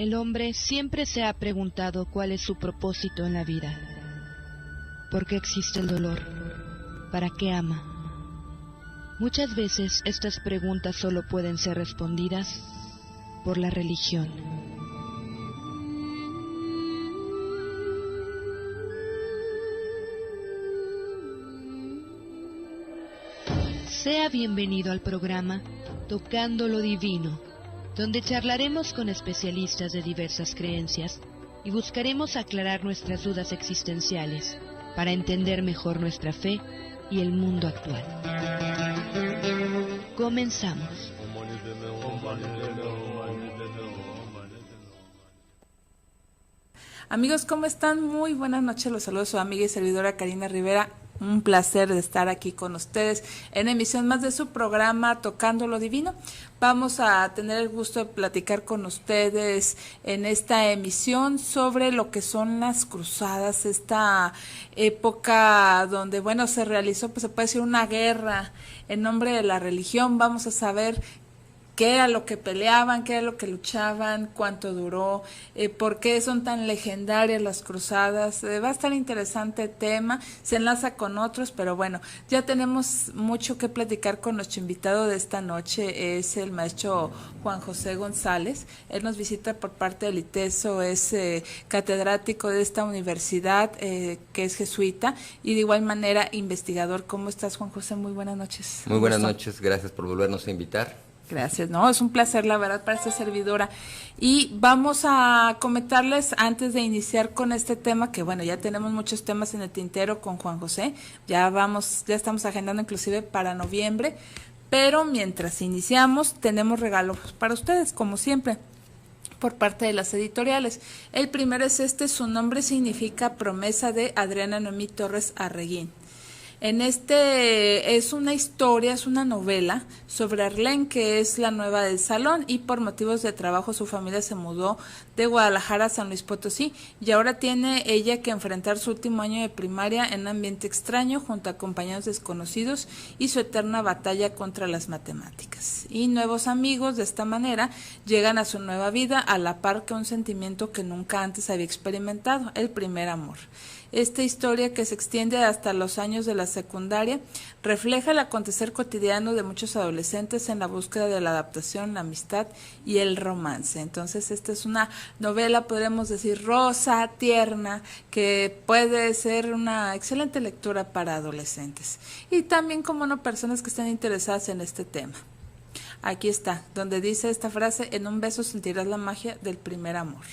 El hombre siempre se ha preguntado cuál es su propósito en la vida. ¿Por qué existe el dolor? ¿Para qué ama? Muchas veces estas preguntas solo pueden ser respondidas por la religión. Sea bienvenido al programa Tocando lo Divino, donde charlaremos con especialistas de diversas creencias y buscaremos aclarar nuestras dudas existenciales para entender mejor nuestra fe y el mundo actual. Comenzamos. Amigos, ¿cómo están? Muy buenas noches, los saludo a su amiga y servidora Karina Rivera. Un placer de estar aquí con ustedes en emisión más de su programa Tocando lo Divino. Vamos a tener el gusto de platicar con ustedes en esta emisión sobre lo que son las cruzadas, esta época donde, bueno, se realizó, pues se puede decir, una guerra en nombre de la religión. Vamos a saber qué era lo que peleaban, qué era lo que luchaban, cuánto duró, por qué son tan legendarias las cruzadas. Va a estar interesante el tema, se enlaza con otros, pero bueno, ya tenemos mucho que platicar con nuestro invitado de esta noche, es el maestro Juan José González. Él nos visita por parte del ITESO, es catedrático de esta universidad que es jesuita y de igual manera investigador. ¿Cómo estás, Juan José? Muy buenas noches. Muy buenas noches, gracias por volvernos a invitar. Gracias, no, es un placer la verdad para esta servidora. Y vamos a comentarles antes de iniciar con este tema, que bueno, ya tenemos muchos temas en el tintero con Juan José, ya estamos agendando inclusive para noviembre, pero mientras iniciamos tenemos regalos para ustedes, como siempre, por parte de las editoriales. El primero es Su nombre significa promesa, de Adriana Noemí Torres Arreguín. Es una historia, es una novela sobre Arlene, que es la nueva del salón, y por motivos de trabajo su familia se mudó de Guadalajara a San Luis Potosí, y ahora tiene ella que enfrentar su último año de primaria en un ambiente extraño junto a compañeros desconocidos y su eterna batalla contra las matemáticas. Y nuevos amigos de esta manera llegan a su nueva vida a la par que un sentimiento que nunca antes había experimentado, el primer amor. Esta historia, que se extiende hasta los años de la secundaria, refleja el acontecer cotidiano de muchos adolescentes en la búsqueda de la adaptación, la amistad y el romance. Entonces, esta es una novela, podríamos decir, rosa, tierna, que puede ser una excelente lectura para adolescentes. Y también, como no, personas que estén interesadas en este tema. Aquí está, donde dice esta frase: en un beso sentirás la magia del primer amor.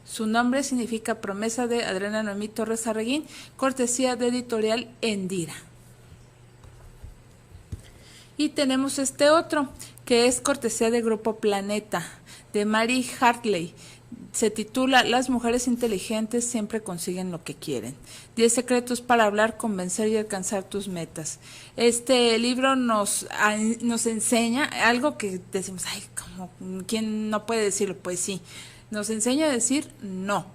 Su nombre significa promesa, de Adriana Noemí Torres Arreguín, cortesía de editorial Endira. Y tenemos este otro, que es cortesía de Grupo Planeta, de Mary Hartley. Se titula Las mujeres inteligentes siempre consiguen lo que quieren. 10 secretos para hablar, convencer y alcanzar tus metas. Este libro nos enseña algo que decimos, ay, ¿cómo? ¿Quién no puede decirlo? Pues sí. Nos enseña a decir no,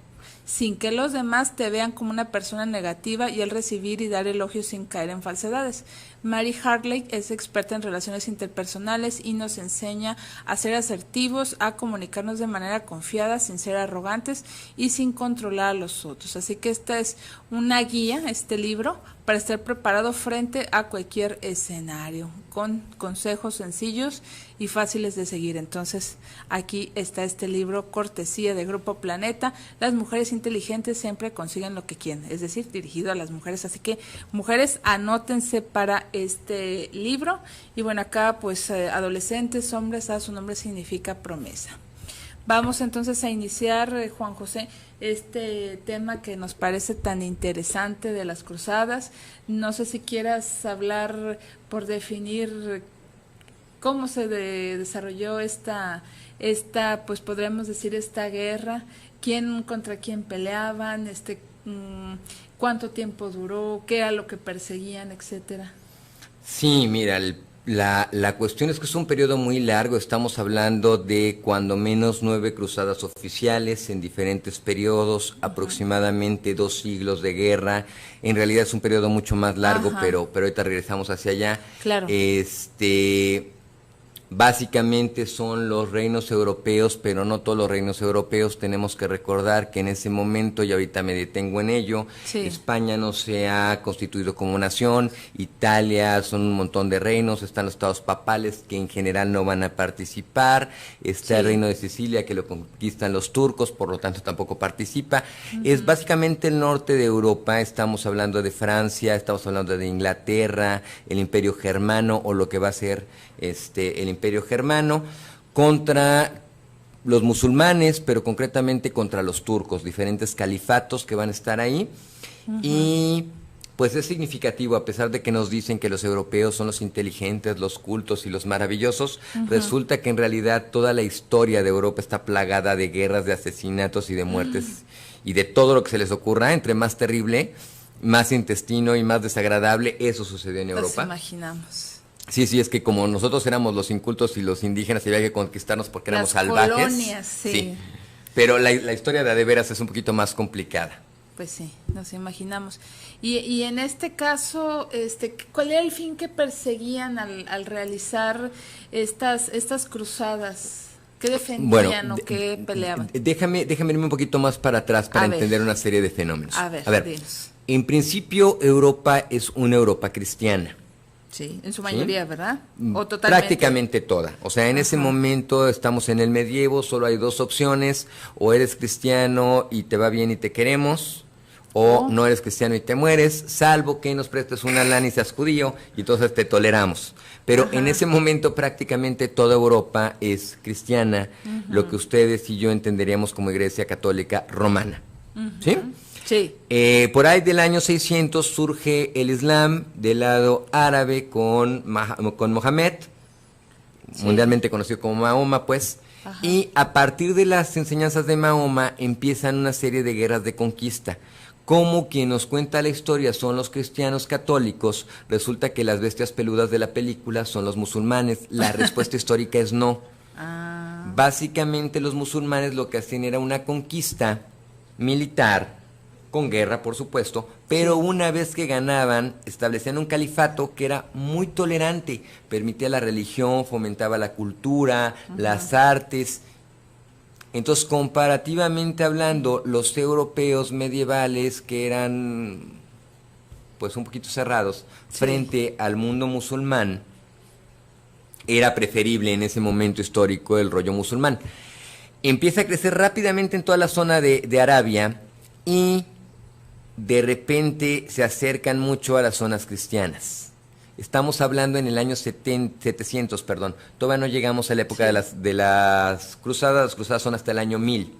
sin que los demás te vean como una persona negativa, y el recibir y dar elogios sin caer en falsedades. Mary Hartley es experta en relaciones interpersonales y nos enseña a ser asertivos, a comunicarnos de manera confiada, sin ser arrogantes y sin controlar a los otros. Así que esta es una guía, este libro, para estar preparado frente a cualquier escenario, con consejos sencillos y fáciles de seguir. Entonces, aquí está este libro, cortesía de Grupo Planeta. Las mujeres inteligentes siempre consiguen lo que quieren, es decir, dirigido a las mujeres. Así que, mujeres, anótense para este libro. Y bueno, acá pues adolescentes, hombres, su nombre significa promesa. Vamos entonces a iniciar, Juan José, este tema que nos parece tan interesante de las cruzadas. No sé si quieras hablar por definir cómo se desarrolló esta, pues podríamos decir, esta guerra, quién contra quién peleaban, cuánto tiempo duró, qué era lo que perseguían, etcétera. Sí, mira, la cuestión es que es un periodo muy largo. Estamos hablando de cuando menos 9 cruzadas oficiales en diferentes periodos, aproximadamente 2 siglos de guerra. En realidad es un periodo mucho más largo, pero ahorita regresamos hacia allá. Claro. Básicamente son los reinos europeos, pero no todos los reinos europeos. Tenemos que recordar que en ese momento, y ahorita me detengo en ello, Sí. España no se ha constituido como nación, Italia son un montón de reinos, están los estados papales que en general no van a participar, está el Sí. reino de Sicilia que lo conquistan los turcos, por lo tanto tampoco participa. Es básicamente el norte de Europa, estamos hablando de Francia, estamos hablando de Inglaterra, el Imperio Germano o lo que va a ser el Imperio Germano, contra los musulmanes, pero concretamente contra los turcos, diferentes califatos que van a estar ahí. Y pues es significativo, a pesar de que nos dicen que los europeos son los inteligentes, los cultos y los maravillosos, resulta que en realidad toda la historia de Europa está plagada de guerras, de asesinatos y de muertes y de todo lo que se les ocurra. Entre más terrible, más intestino y más desagradable, eso sucedió en Nos Europa. imaginamos. Sí, sí, es que como nosotros éramos los incultos y los indígenas, había que conquistarnos porque éramos Las salvajes. colonias, sí. Pero la historia de veras es un poquito más complicada. Pues sí, nos imaginamos. Y en este caso, ¿cuál era el fin que perseguían al realizar estas cruzadas? ¿Qué defendían o qué peleaban? Déjame irme un poquito más para atrás para entender una serie de fenómenos. A ver, dinos. En principio Europa es una Europa cristiana. Sí, en su mayoría, ¿verdad? O totalmente. Prácticamente toda. O sea, en ese momento estamos en el medievo, solo hay dos opciones: o eres cristiano y te va bien y te queremos, o no eres cristiano y te mueres, salvo que nos prestes una lana y seas judío, y entonces te toleramos. Pero en ese momento prácticamente toda Europa es cristiana, lo que ustedes y yo entenderíamos como Iglesia Católica Romana. ¿Sí? Sí. Por ahí del año 600 surge el Islam del lado árabe con Mohammed, mundialmente conocido como Mahoma, pues. Y a partir de las enseñanzas de Mahoma empiezan una serie de guerras de conquista. Como quien nos cuenta la historia son los cristianos católicos, resulta que las bestias peludas de la película son los musulmanes. La respuesta histórica es no. Básicamente los musulmanes lo que hacían era una conquista militar, con guerra por supuesto, pero una vez que ganaban, establecían un califato que era muy tolerante, permitía la religión, fomentaba la cultura, las artes. Entonces, comparativamente hablando, los europeos medievales, que eran pues un poquito cerrados frente al mundo musulmán, era preferible en ese momento histórico el rollo musulmán. Empieza a crecer rápidamente en toda la zona de Arabia y de repente se acercan mucho a las zonas cristianas. Estamos hablando en el año 700, perdón. Todavía no llegamos a la época de las cruzadas. Las cruzadas son hasta el año 1000.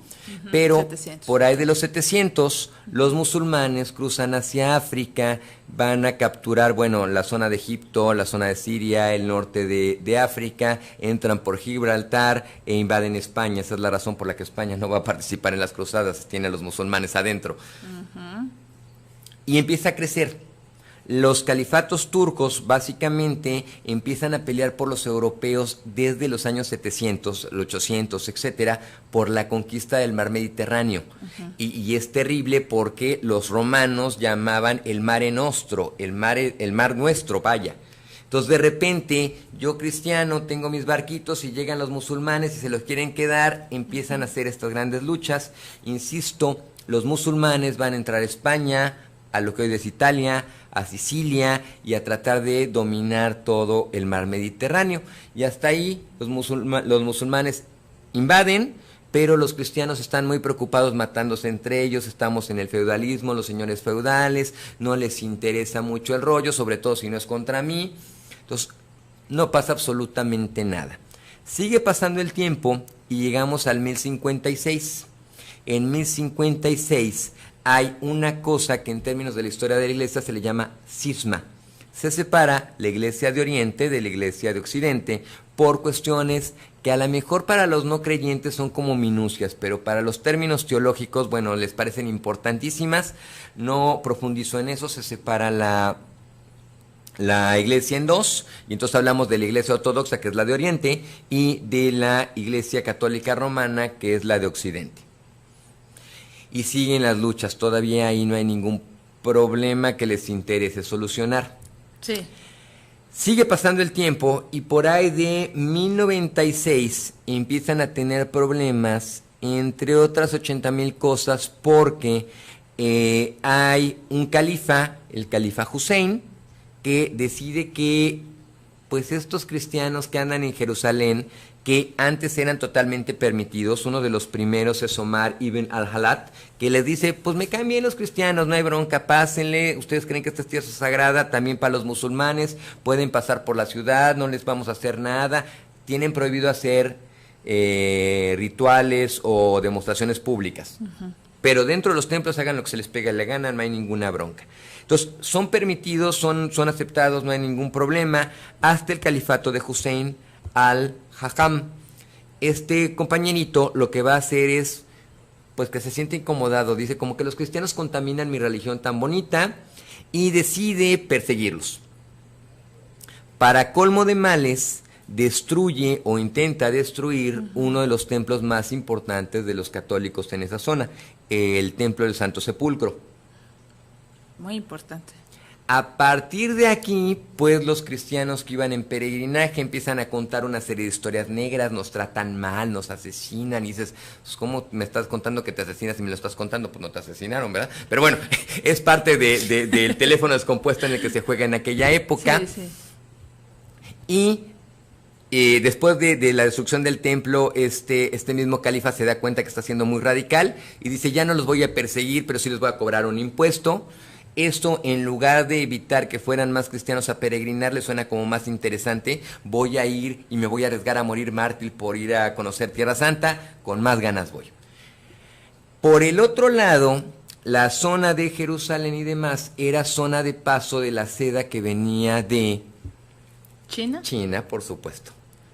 Pero 700. por ahí de los 700, los musulmanes cruzan hacia África, van a capturar, la zona de Egipto, la zona de Siria, el norte de África, entran por Gibraltar e invaden España. Esa es la razón por la que España no va a participar en las cruzadas, tiene a los musulmanes adentro. Y empieza a crecer. Los califatos turcos básicamente empiezan a pelear por los europeos desde los años 700, los 800, etcétera, por la conquista del mar Mediterráneo. Y es terrible porque los romanos llamaban el Mare Nostro, el mar nuestro, vaya. Entonces de repente yo cristiano tengo mis barquitos y llegan los musulmanes y se los quieren quedar, empiezan a hacer estas grandes luchas. Insisto, los musulmanes van a entrar a España, a lo que hoy es Italia, a Sicilia y a tratar de dominar todo el mar Mediterráneo. Y hasta ahí los musulmanes invaden, pero los cristianos están muy preocupados matándose entre ellos. Estamos en el feudalismo, los señores feudales, no les interesa mucho el rollo, sobre todo si no es contra mí. Entonces, no pasa absolutamente nada. Sigue pasando el tiempo y llegamos al 1056. En 1056 hay una cosa que en términos de la historia de la iglesia se le llama cisma. Se separa la iglesia de Oriente de la iglesia de Occidente por cuestiones que a lo mejor para los no creyentes son como minucias, pero para los términos teológicos, les parecen importantísimas. No profundizo en eso. Se separa la iglesia en dos, y entonces hablamos de la iglesia ortodoxa, que es la de Oriente, y de la iglesia católica romana, que es la de Occidente. Y siguen las luchas, todavía ahí no hay ningún problema que les interese solucionar. Sí. Sigue pasando el tiempo y por ahí de 1096 empiezan a tener problemas, entre otras 80,000 cosas, porque hay un califa, el califa Hussein, que decide que pues estos cristianos que andan en Jerusalén, que antes eran totalmente permitidos, uno de los primeros es Omar ibn al-Halat, que les dice, pues me caen bien los cristianos, no hay bronca, pásenle, ustedes creen que esta es tierra sagrada, también para los musulmanes, pueden pasar por la ciudad, no les vamos a hacer nada, tienen prohibido hacer rituales o demostraciones públicas, pero dentro de los templos hagan lo que se les pega la gana, no hay ninguna bronca. Entonces, son permitidos, son aceptados, no hay ningún problema, hasta el califato de Hussein al-Hakam. Este compañerito lo que va a hacer es, pues que se siente incomodado, dice como que los cristianos contaminan mi religión tan bonita y decide perseguirlos. Para colmo de males, destruye o intenta destruir uno de los templos más importantes de los católicos en esa zona, el Templo del Santo Sepulcro. Muy importante. A partir de aquí, pues los cristianos que iban en peregrinaje empiezan a contar una serie de historias negras, nos tratan mal, nos asesinan, y dices, pues, ¿cómo me estás contando que te asesinas y me lo estás contando? Pues no te asesinaron, ¿verdad? Pero bueno, es parte del teléfono descompuesto en el que se juega en aquella época. Sí. Y después de la destrucción del templo, este mismo califa se da cuenta que está siendo muy radical y dice, ya no los voy a perseguir, pero sí les voy a cobrar un impuesto. Esto, en lugar de evitar que fueran más cristianos a peregrinar, les suena como más interesante. Voy a ir y me voy a arriesgar a morir mártir por ir a conocer Tierra Santa, con más ganas voy. Por el otro lado, la zona de Jerusalén y demás era zona de paso de la seda que venía de China, por supuesto.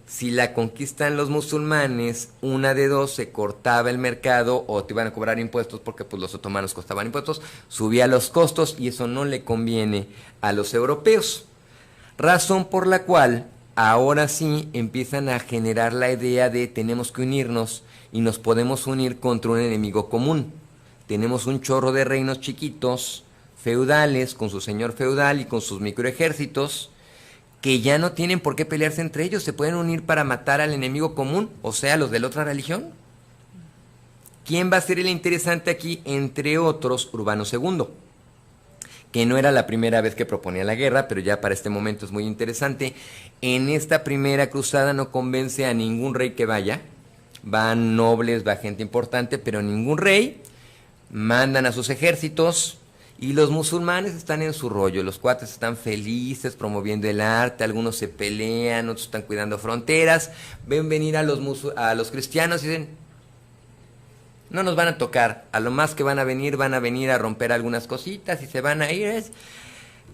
Si la conquistan los musulmanes, una de dos, se cortaba el mercado o te iban a cobrar impuestos porque pues los otomanos costaban impuestos, subía los costos y eso no le conviene a los europeos. Razón por la cual ahora sí empiezan a generar la idea de tenemos que unirnos y nos podemos unir contra un enemigo común. Tenemos un chorro de reinos chiquitos, feudales, con su señor feudal y con sus microejércitos, que ya no tienen por qué pelearse entre ellos, se pueden unir para matar al enemigo común, o sea, los de la otra religión. ¿Quién va a ser el interesante aquí? Entre otros, Urbano II, que no era la primera vez que proponía la guerra, pero ya para este momento es muy interesante. En esta primera cruzada no convence a ningún rey que vaya, van nobles, va gente importante, pero ningún rey, mandan a sus ejércitos. Y los musulmanes están en su rollo, los cuates están felices promoviendo el arte, algunos se pelean, otros están cuidando fronteras, ven venir a los cristianos y dicen, no nos van a tocar, a lo más que van a venir a romper algunas cositas y se van a ir.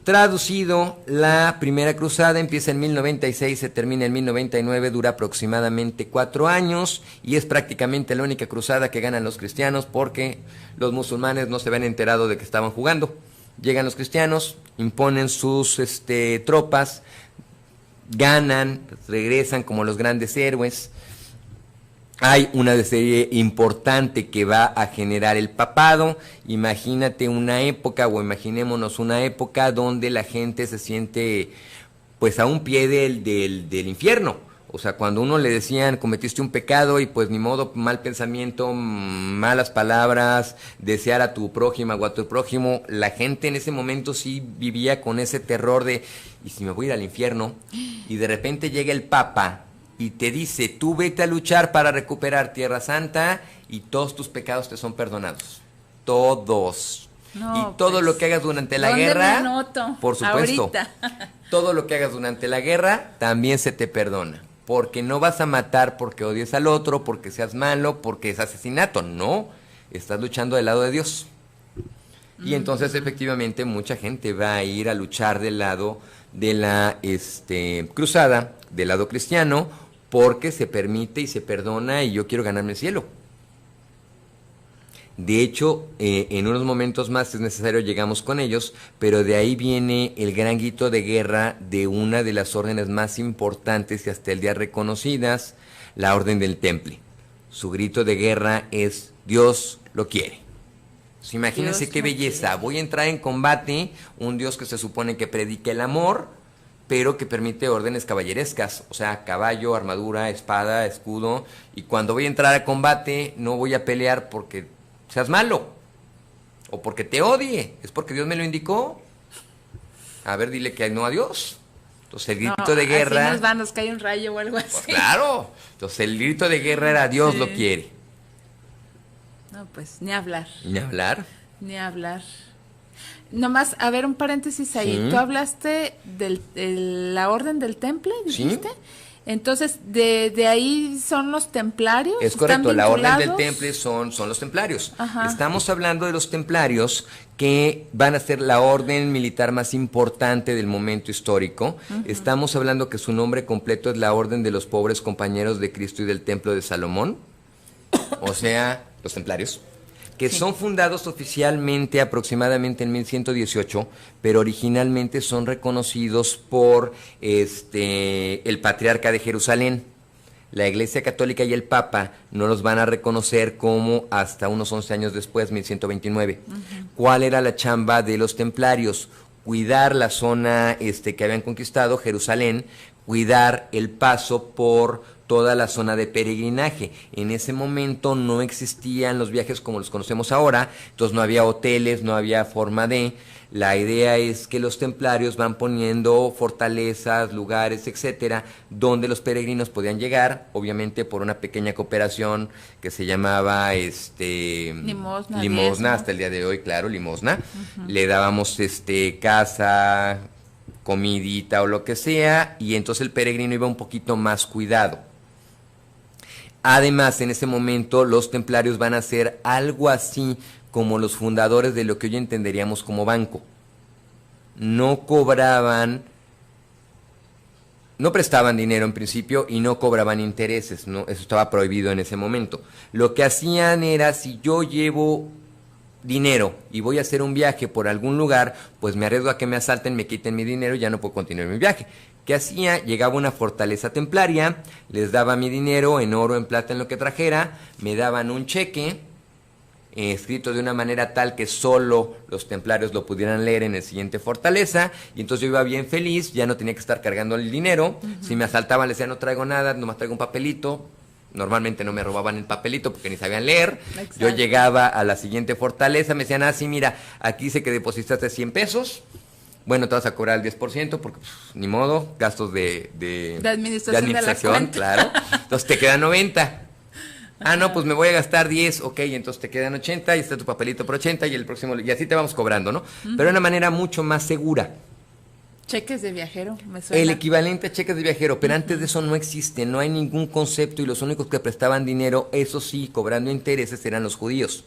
Traducido, la primera cruzada empieza en 1096, se termina en 1099, dura aproximadamente 4 años y es prácticamente la única cruzada que ganan los cristianos porque los musulmanes no se habían enterado de que estaban jugando. Llegan los cristianos, imponen sus tropas, ganan, regresan como los grandes héroes. Hay una serie importante que va a generar el papado. Imagínate una época, o imaginémonos una época donde la gente se siente pues a un pie del infierno. O sea, cuando uno le decían cometiste un pecado y pues ni modo, mal pensamiento, malas palabras, desear a tu prójima o a tu prójimo, la gente en ese momento sí vivía con ese terror de ¿y si me voy a ir al infierno? Y de repente llega el Papa y te dice, tú vete a luchar para recuperar Tierra Santa y todos tus pecados te son perdonados. Todos. No, y todo pues, lo que hagas durante la ¿dónde guerra, me anoto? por supuesto, Ahorita. todo lo que hagas durante la guerra también se te perdona. Porque no vas a matar porque odies al otro, porque seas malo, porque es asesinato. No, estás luchando del lado de Dios. Y entonces efectivamente mucha gente va a ir a luchar del lado de la cruzada, del lado cristiano, porque se permite y se perdona y yo quiero ganarme el cielo. De hecho, en unos momentos más es necesario llegamos con ellos, pero de ahí viene el gran grito de guerra de una de las órdenes más importantes y hasta el día reconocidas, la Orden del Temple. Su grito de guerra es Dios lo quiere. Pues imagínense qué belleza, voy a entrar en combate, un Dios que se supone que predica el amor, pero que permite órdenes caballerescas, o sea, caballo, armadura, espada, escudo, y cuando voy a entrar a combate no voy a pelear porque seas malo, o porque te odie, es porque Dios me lo indicó. A ver, dile que no a Dios. Entonces el grito de guerra... Así nos cae un rayo o algo así. Pues claro, entonces el grito de guerra era Dios lo quiere. No, pues, ni hablar. Ni hablar. Ni hablar. Nomás, a ver, un paréntesis ahí. Sí. Tú hablaste de la orden del temple, ¿dijiste? Sí. Entonces, de ahí son los templarios. Es correcto, la orden del temple son los templarios. Ajá. Estamos hablando de los templarios que van a ser la orden militar más importante del momento histórico. Estamos hablando que su nombre completo es la Orden de los Pobres Compañeros de Cristo y del Templo de Salomón. O sea, los templarios. Que son fundados oficialmente aproximadamente en 1118, pero originalmente son reconocidos por el patriarca de Jerusalén. La Iglesia Católica y el Papa no los van a reconocer como hasta unos 11 años después, 1129. ¿Cuál era la chamba de los templarios? Cuidar la zona que habían conquistado, Jerusalén, cuidar el paso por toda la zona de peregrinaje. En ese momento no existían los viajes como los conocemos ahora, entonces no había hoteles, no había forma de... La idea es que los templarios van poniendo fortalezas, lugares, etcétera, donde los peregrinos podían llegar, obviamente por una pequeña cooperación que se llamaba limosna hasta el día de hoy, claro, limosna. Le dábamos casa, comidita o lo que sea, y entonces el peregrino iba un poquito más cuidado. Además, en ese momento los templarios van a ser algo así como los fundadores de lo que hoy entenderíamos como banco. No cobraban, no prestaban dinero en principio y no cobraban intereses, no, eso estaba prohibido en ese momento. Lo que hacían era, si yo llevo dinero y voy a hacer un viaje por algún lugar, pues me arriesgo a que me asalten, me quiten mi dinero y ya no puedo continuar mi viaje. ¿Qué hacía? Llegaba a una fortaleza templaria, les daba mi dinero en oro, en plata, en lo que trajera, me daban un cheque escrito de una manera tal que solo los templarios lo pudieran leer en el siguiente fortaleza, y entonces yo iba bien feliz, ya no tenía que estar cargando el dinero. Si me asaltaban les decía no traigo nada, nomás traigo un papelito. Normalmente no me robaban el papelito porque ni sabían leer. Exacto. Yo llegaba a la siguiente fortaleza, me decían, sí, mira, aquí dice que depositaste 100 pesos, bueno, te vas a cobrar el 10% porque ni modo, gastos de administración, claro. Entonces te quedan 90. No, pues me voy a gastar 10, ok, entonces te quedan 80 y está tu papelito por 80 y el próximo, y así te vamos cobrando, ¿no? Pero de una manera mucho más segura. Cheques de viajero, me suena. El equivalente a cheques de viajero, pero antes de eso no existe, no hay ningún concepto, y los únicos que prestaban dinero, eso sí, cobrando intereses, eran los judíos.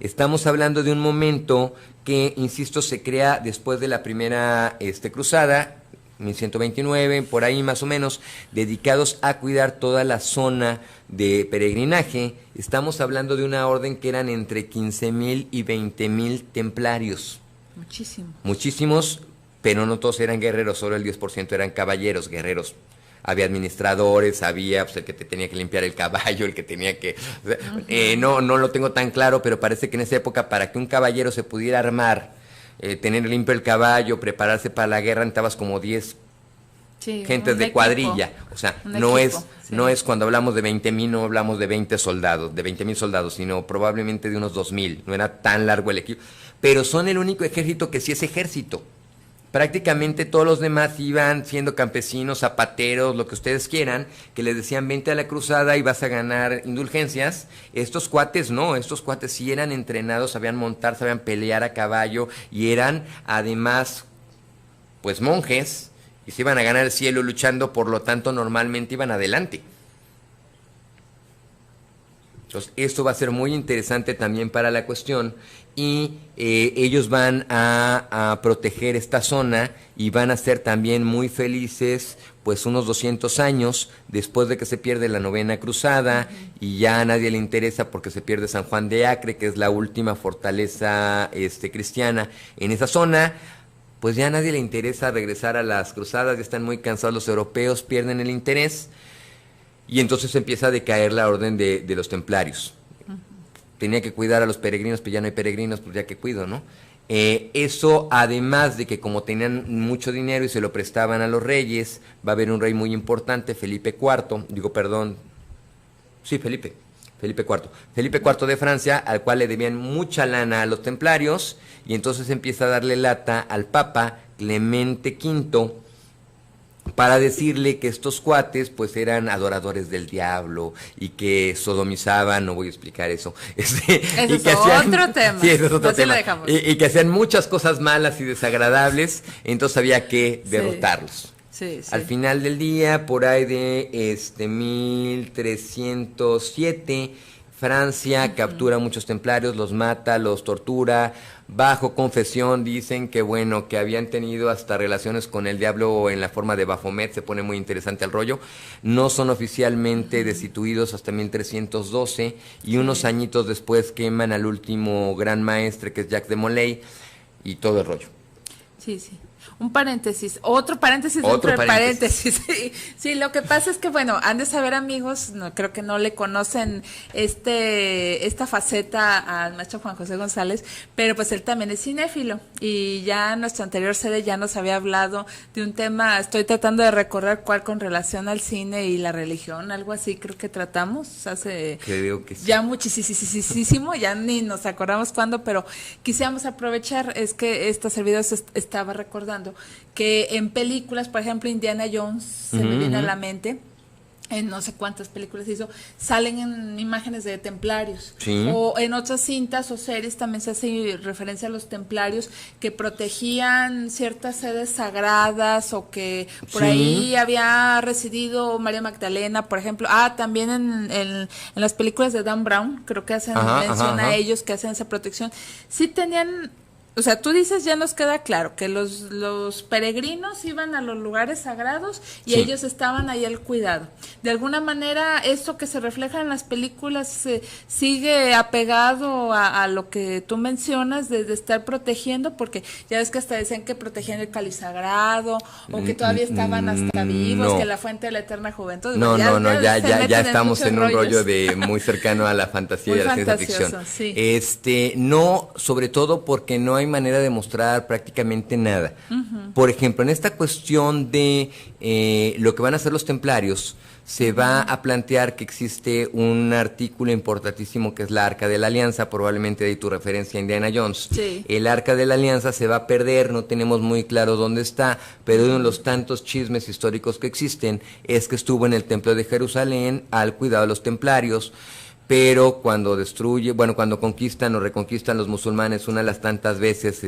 Estamos hablando de un momento que, insisto, se crea después de la primera cruzada, 1129, por ahí más o menos, dedicados a cuidar toda la zona de peregrinaje. Estamos hablando de una orden que eran entre 15,000 y 20,000 templarios. Muchísimos, pero no todos eran guerreros, solo el 10% eran caballeros, guerreros. Había administradores, había el que te tenía que limpiar el caballo, el que tenía que... no lo tengo tan claro, pero parece que en esa época, para que un caballero se pudiera armar, tener limpio el caballo, prepararse para la guerra, necesitabas como 10 gentes de cuadrilla. O sea, no es cuando hablamos de 20,000, no hablamos de 20 soldados, de 20,000 soldados, sino probablemente de unos 2,000. No era tan largo el equipo. Pero son el único ejército que sí es ejército. Prácticamente todos los demás iban siendo campesinos, zapateros, lo que ustedes quieran, que les decían vente a la cruzada y vas a ganar indulgencias. Estos cuates no, estos cuates sí eran entrenados, sabían montar, sabían pelear a caballo y eran además pues monjes y se iban a ganar el cielo luchando, por lo tanto normalmente iban adelante. Entonces esto va a ser muy interesante también para la cuestión. Y ellos van a proteger esta zona y van a ser también muy felices pues unos 200 años después de que se pierde la novena cruzada y ya a nadie le interesa porque se pierde San Juan de Acre, que es la última fortaleza cristiana en esa zona. Pues ya a nadie le interesa regresar a las cruzadas, ya están muy cansados los europeos, pierden el interés y entonces empieza a decaer la orden de los templarios. Tenía que cuidar a los peregrinos, pues ya no hay peregrinos, pues ya que cuido, ¿no? Eso, además de que como tenían mucho dinero y se lo prestaban a los reyes, va a haber un rey muy importante, Felipe IV, Felipe IV de Francia, al cual le debían mucha lana a los templarios, y entonces empieza a darle lata al Papa Clemente V para decirle que estos cuates pues eran adoradores del diablo y que sodomizaban, no voy a explicar eso. Eso es otro tema. Sí, eso es otro Así tema. lo dejamos. Y que hacían muchas cosas malas y desagradables, entonces había que derrotarlos. Sí. Al final del día, por ahí de 1307, Francia captura a muchos templarios, los mata, los tortura. Bajo confesión dicen que bueno, que habían tenido hasta relaciones con el diablo en la forma de Baphomet, se pone muy interesante el rollo. No son oficialmente destituidos hasta 1312 y unos añitos después queman al último gran maestre, que es Jacques de Molay, y todo el rollo. Sí. Un paréntesis, otro paréntesis dentro del paréntesis. Sí, lo que pasa es que, bueno, han de saber, amigos, no, creo que no le conocen esta faceta al maestro Juan José González, pero pues él también es cinéfilo, y ya en nuestra anterior sede ya nos había hablado de un tema, estoy tratando de recordar cuál, con relación al cine y la religión, algo así creo que tratamos hace creo que sí. Ya muchísimo, ya ni nos acordamos cuándo, pero quisiéramos aprovechar, es que esta servidora estaba recordando que en películas, por ejemplo, Indiana Jones, se me viene a la mente, en no sé cuántas películas hizo, salen en imágenes de templarios. Sí. O en otras cintas o series también se hace referencia a los templarios que protegían ciertas sedes sagradas, o que por ahí había residido María Magdalena, por ejemplo. También en las películas de Dan Brown, creo que hacen mención a ellos, que hacen esa protección. Sí tenían... O sea, tú dices, ya nos queda claro que los peregrinos iban a los lugares sagrados y ellos estaban ahí al cuidado. De alguna manera, esto que se refleja en las películas sigue apegado a lo que tú mencionas de estar protegiendo, porque ya ves que hasta decían que protegían el cáliz sagrado, o que todavía estaban hasta vivos, que la fuente de la eterna juventud. Ya estamos en un rollo de muy cercano a la fantasía y a la ciencia ficción. Sí. No, sobre todo porque no hay manera de mostrar prácticamente nada. Por ejemplo, en esta cuestión de lo que van a hacer los templarios, se va a plantear que existe un artículo importantísimo que es la Arca de la Alianza, probablemente de ahí tu referencia a Indiana Jones. Sí. El Arca de la Alianza se va a perder, no tenemos muy claro dónde está, pero uno de los tantos chismes históricos que existen es que estuvo en el Templo de Jerusalén al cuidado de los templarios. Pero cuando cuando conquistan o reconquistan los musulmanes una de las tantas veces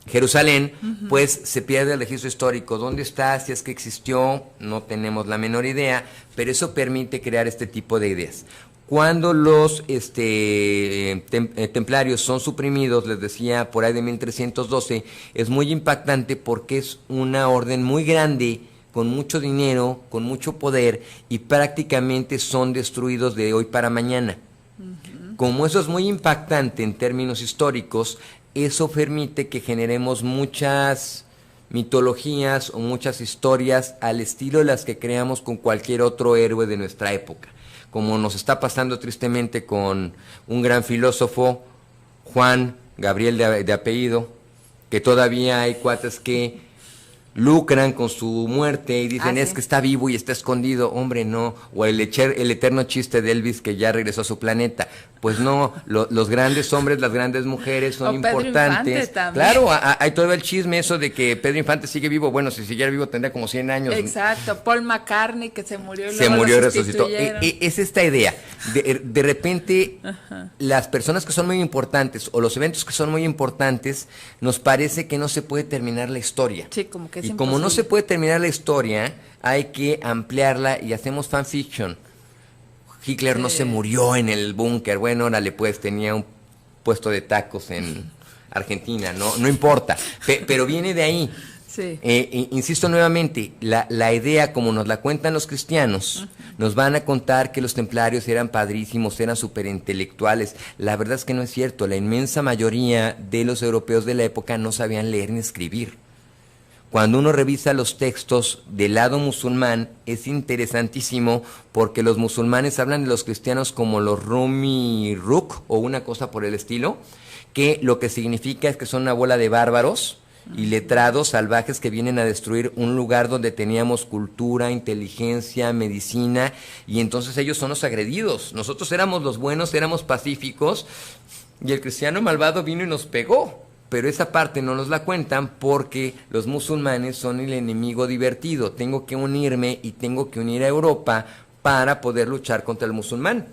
Jerusalén, pues se pierde el registro histórico. ¿Dónde está? Si es que existió, no tenemos la menor idea, pero eso permite crear este tipo de ideas. Cuando los templarios son suprimidos, les decía, por ahí de 1312, es muy impactante porque es una orden muy grande, con mucho dinero, con mucho poder, y prácticamente son destruidos de hoy para mañana. Como eso es muy impactante en términos históricos, eso permite que generemos muchas mitologías o muchas historias al estilo de las que creamos con cualquier otro héroe de nuestra época, como nos está pasando tristemente con un gran filósofo, Juan Gabriel de apellido, que todavía hay cuates que lucran con su muerte y dicen es que está vivo y está escondido. Hombre, no. O el eterno chiste de Elvis, que ya regresó a su planeta. Pues no, los grandes hombres, las grandes mujeres son importantes. Claro, hay todo el chisme eso de que Pedro Infante sigue vivo. Bueno, si siguiera vivo tendría como 100 años. Exacto, Paul McCartney, que se murió y resucitó. Es esta idea. De repente, las personas que son muy importantes o los eventos que son muy importantes, nos parece que no se puede terminar la historia. Sí, como que es y imposible. Como no se puede terminar la historia, hay que ampliarla y hacemos fanfiction. Hitler no se murió en el búnker. Bueno, órale, pues tenía un puesto de tacos en Argentina, no importa. Pero viene de ahí. Sí. Insisto nuevamente, la idea como nos la cuentan los cristianos, nos van a contar que los templarios eran padrísimos, eran superintelectuales. La verdad es que no es cierto. La inmensa mayoría de los europeos de la época no sabían leer ni escribir. Cuando uno revisa los textos del lado musulmán, es interesantísimo porque los musulmanes hablan de los cristianos como los Rumi Ruk o una cosa por el estilo, que lo que significa es que son una bola de bárbaros y letrados salvajes que vienen a destruir un lugar donde teníamos cultura, inteligencia, medicina, y entonces ellos son los agredidos. Nosotros éramos los buenos, éramos pacíficos, y el cristiano malvado vino y nos pegó. Pero esa parte no nos la cuentan porque los musulmanes son el enemigo divertido. Tengo que unirme y tengo que unir a Europa para poder luchar contra el musulmán.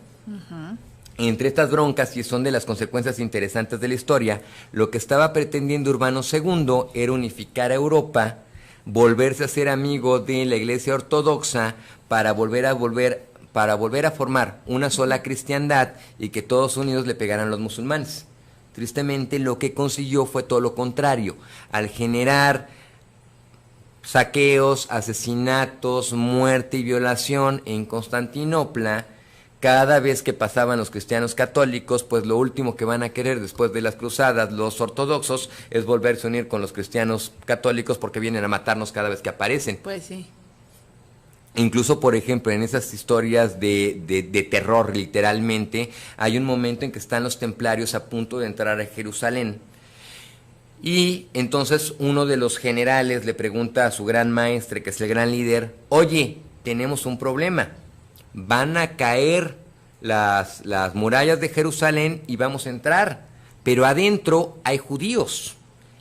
Entre estas broncas, y son de las consecuencias interesantes de la historia, lo que estaba pretendiendo Urbano II era unificar a Europa, volverse a ser amigo de la Iglesia Ortodoxa para volver a formar una sola cristiandad y que todos unidos le pegaran a los musulmanes. Tristemente, lo que consiguió fue todo lo contrario. Al generar saqueos, asesinatos, muerte y violación en Constantinopla, cada vez que pasaban los cristianos católicos, pues lo último que van a querer después de las cruzadas los ortodoxos es volverse a unir con los cristianos católicos porque vienen a matarnos cada vez que aparecen. Pues sí. Incluso, por ejemplo, en esas historias de terror, literalmente, hay un momento en que están los templarios a punto de entrar a Jerusalén. Y entonces uno de los generales le pregunta a su gran maestre, que es el gran líder, oye, tenemos un problema. Van a caer las murallas de Jerusalén y vamos a entrar, pero adentro hay judíos,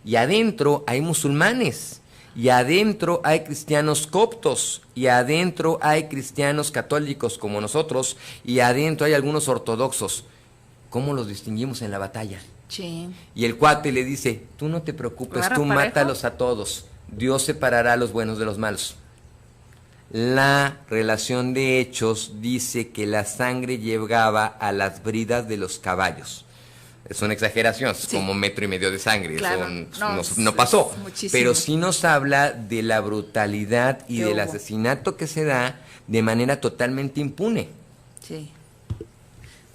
y adentro hay musulmanes, y adentro hay cristianos coptos, y adentro hay cristianos católicos como nosotros, y adentro hay algunos ortodoxos. ¿Cómo los distinguimos en la batalla? Sí. Y el cuate le dice, tú no te preocupes, Claro, tú parejo. mátalos a todos, Dios separará a los buenos de los malos. La relación de hechos dice que la sangre llegaba a las bridas de los caballos. Es una exageración, es Sí. como 1,5 metros de sangre, Claro. eso no pasó. Muchísimo. Pero sí nos habla de la brutalidad y Que del hubo. asesinato que se da de manera totalmente impune. Sí.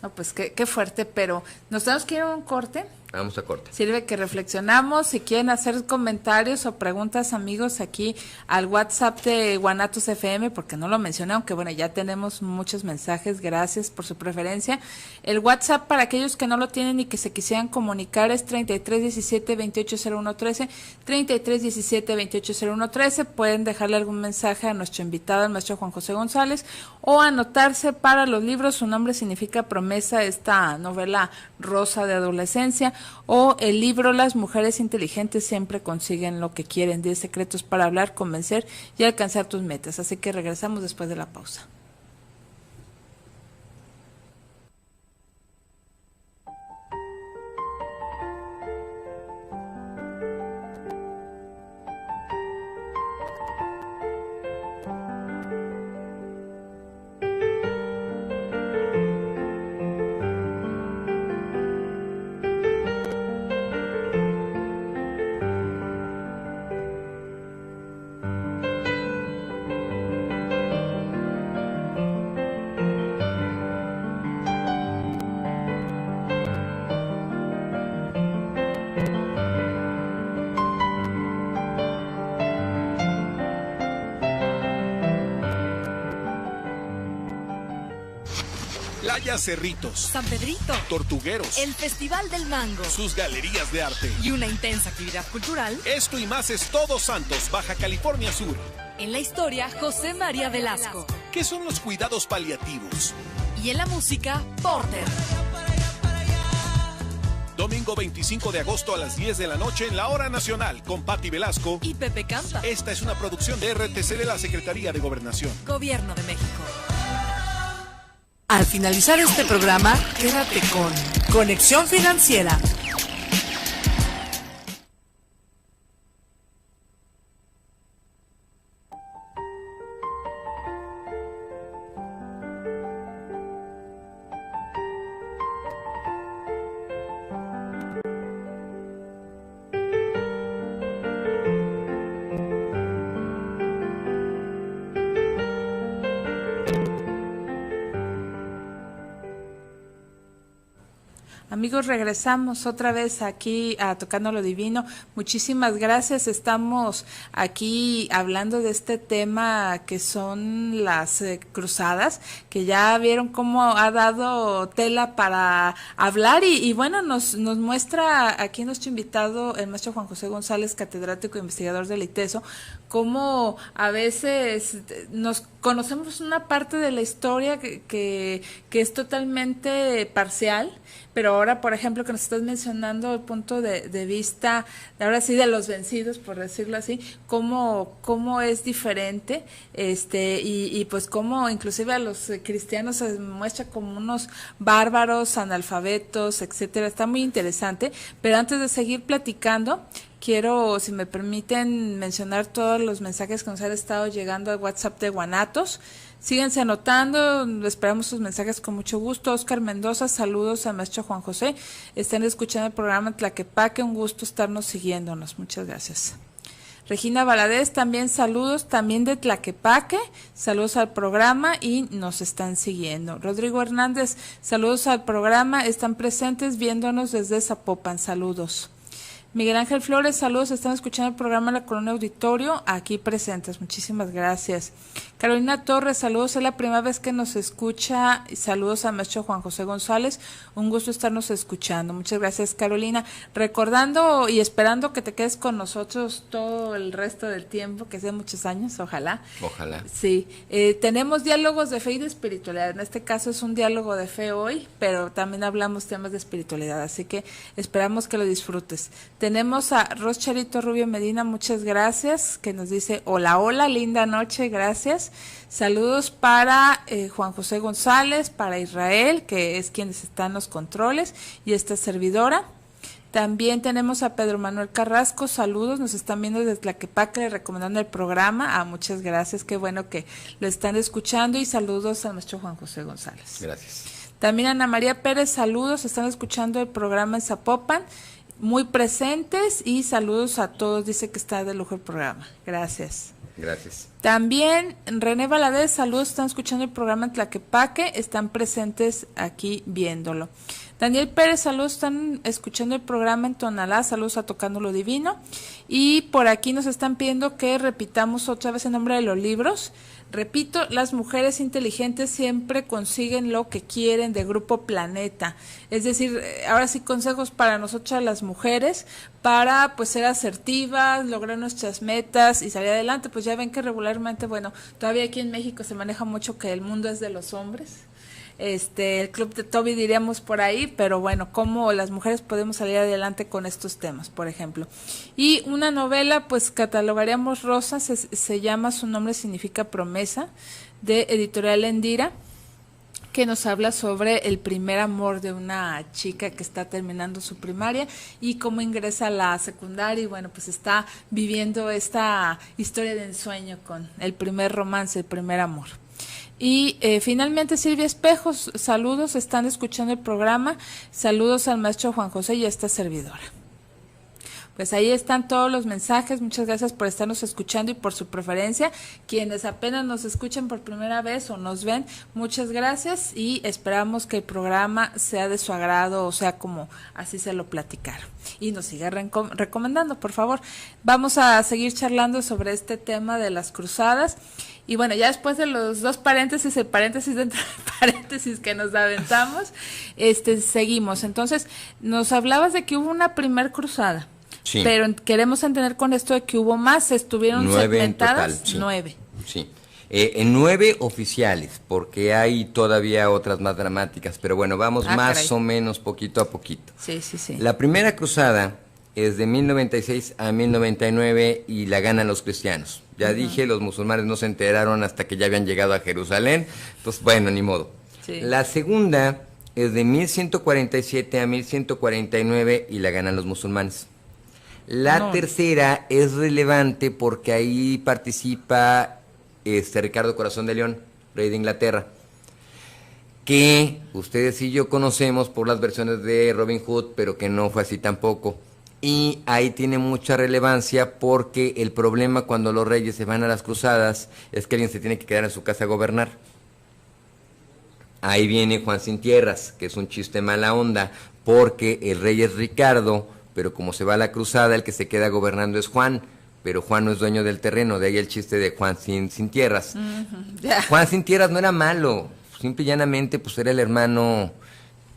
No, pues qué fuerte, pero nos tenemos que ir a un corte. Vamos a corte. Sirve que reflexionamos. Si quieren hacer comentarios o preguntas, amigos, aquí al WhatsApp de Guanatos FM, porque no lo mencioné, aunque bueno, ya tenemos muchos mensajes. Gracias por su preferencia. El WhatsApp, para aquellos que no lo tienen y que se quisieran comunicar, es 3317-280113, 3317-280113. Pueden dejarle algún mensaje a nuestro invitado, al maestro Juan José González, o anotarse para los libros. Su nombre significa promesa, esta novela rosa de adolescencia, o el libro Las mujeres inteligentes siempre consiguen lo que quieren, 10 secretos para hablar, convencer y alcanzar tus metas. Así que regresamos después de la pausa. Playa Cerritos, San Pedrito, Tortugueros, el Festival del Mango sus galerías de arte. y una intensa actividad cultural. Esto y más es Todos Santos, Baja California Sur. En la historia, José María Velasco. ¿Qué son los cuidados paliativos? Y en la música, Porter. Domingo 25 de agosto a las 10 de la noche en la Hora Nacional con Patti Velasco. Y Pepe Campa. Esta es una producción de RTC de la Secretaría de Gobernación. Gobierno de México. Al finalizar este programa, quédate con Conexión Financiera. Amigos, regresamos otra vez aquí a Tocando lo Divino. Muchísimas gracias. Estamos aquí hablando de este tema que son las cruzadas, que ya vieron cómo ha dado tela para hablar y bueno, nos muestra aquí nuestro invitado, el maestro Juan José González, catedrático e investigador del ITESO, cómo a veces nos conocemos una parte de la historia que es totalmente parcial, pero ahora, por ejemplo, que nos estás mencionando el punto de vista, ahora sí, de los vencidos, por decirlo así, cómo es diferente, y pues cómo inclusive a los cristianos se muestra como unos bárbaros, analfabetos, etcétera. Está muy interesante, pero antes de seguir platicando, quiero, si me permiten, mencionar todos los mensajes que nos han estado llegando al WhatsApp de Guanatos. Síguense anotando, esperamos sus mensajes con mucho gusto. Oscar Mendoza, saludos al maestro Juan José. Están escuchando el programa en Tlaquepaque, un gusto estarnos siguiéndonos. Muchas gracias. Regina Valadez, también saludos, también de Tlaquepaque, saludos al programa y nos están siguiendo. Rodrigo Hernández, saludos al programa, están presentes viéndonos desde Zapopan, saludos. Miguel Ángel Flores, saludos, están escuchando el programa en la Colonia Auditorio, aquí presentes, muchísimas gracias. Carolina Torres, saludos, es la primera vez que nos escucha, saludos al maestro Juan José González, un gusto estarnos escuchando, muchas gracias Carolina, recordando y esperando que te quedes con nosotros todo el resto del tiempo, que sea muchos años, ojalá. Ojalá. Sí, tenemos diálogos de fe y de espiritualidad, en este caso es un diálogo de fe hoy, pero también hablamos temas de espiritualidad, así que esperamos que lo disfrutes. Tenemos a Roscharito Rubio Medina, muchas gracias, que nos dice, hola, linda noche, gracias. Saludos para Juan José González, para Israel, que es quienes están en los controles, y esta servidora. También tenemos a Pedro Manuel Carrasco, saludos, nos están viendo desde Tlaquepaque, recomendando el programa. Muchas gracias, qué bueno que lo están escuchando, y saludos a nuestro Juan José González. Gracias. También Ana María Pérez, saludos, están escuchando el programa en Zapopan, muy presentes, y saludos a todos, dice que está de lujo el programa. Gracias. Gracias. También René Valadez, saludos, están escuchando el programa en Tlaquepaque, están presentes aquí viéndolo. Daniel Pérez, saludos, están escuchando el programa en Tonalá, saludos a Tocando lo Divino. Y por aquí nos están pidiendo que repitamos otra vez el nombre de los libros. Repito, Las mujeres inteligentes siempre consiguen lo que quieren, de Grupo Planeta. Es decir, ahora sí, consejos para nosotras las mujeres, para pues ser asertivas, lograr nuestras metas y salir adelante. Pues ya ven que regularmente, bueno, todavía aquí en México se maneja mucho que el mundo es de los hombres. El club de Toby diríamos por ahí, pero bueno, cómo las mujeres podemos salir adelante con estos temas, por ejemplo. Y una novela, pues catalogaríamos Rosa, se llama Su nombre significa promesa, de Editorial Endira, que nos habla sobre el primer amor de una chica que está terminando su primaria y cómo ingresa a la secundaria y bueno, pues está viviendo esta historia de ensueño con el primer romance, el primer amor. Y finalmente Silvia Espejos, saludos, están escuchando el programa, saludos al maestro Juan José y a esta servidora. Pues ahí están todos los mensajes, muchas gracias por estarnos escuchando y por su preferencia. Quienes apenas nos escuchan por primera vez o nos ven, muchas gracias y esperamos que el programa sea de su agrado, o sea, como así se lo platicaron. Y nos siga recomendando, por favor. Vamos a seguir charlando sobre este tema de las cruzadas. Y bueno, ya después de los dos paréntesis, el paréntesis dentro del paréntesis que nos aventamos, seguimos. Entonces, nos hablabas de que hubo una primer cruzada. Sí. Pero queremos entender con esto de que hubo más, estuvieron 9 segmentadas. En total, sí. 9. Sí. En 9 oficiales, porque hay todavía otras más dramáticas, pero bueno, vamos más o menos poquito a poquito. Sí, sí, sí. La primera cruzada es de 1096 a 1099 y la ganan los cristianos. Ya dije, los musulmanes no se enteraron hasta que ya habían llegado a Jerusalén, entonces bueno, ni modo. Sí. La segunda es de 1147 a 1149 y la ganan los musulmanes. La tercera es relevante porque ahí participa Ricardo Corazón de León, rey de Inglaterra, que ustedes y yo conocemos por las versiones de Robin Hood, pero que no fue así tampoco. Y ahí tiene mucha relevancia porque el problema cuando los reyes se van a las cruzadas es que alguien se tiene que quedar en su casa a gobernar. Ahí viene Juan Sin Tierras, que es un chiste mala onda, porque el rey es Ricardo, pero como se va a la cruzada, el que se queda gobernando es Juan, pero Juan no es dueño del terreno, de ahí el chiste de Juan Sin Tierras. Ya. Juan Sin Tierras no era malo, simple y llanamente pues era el hermano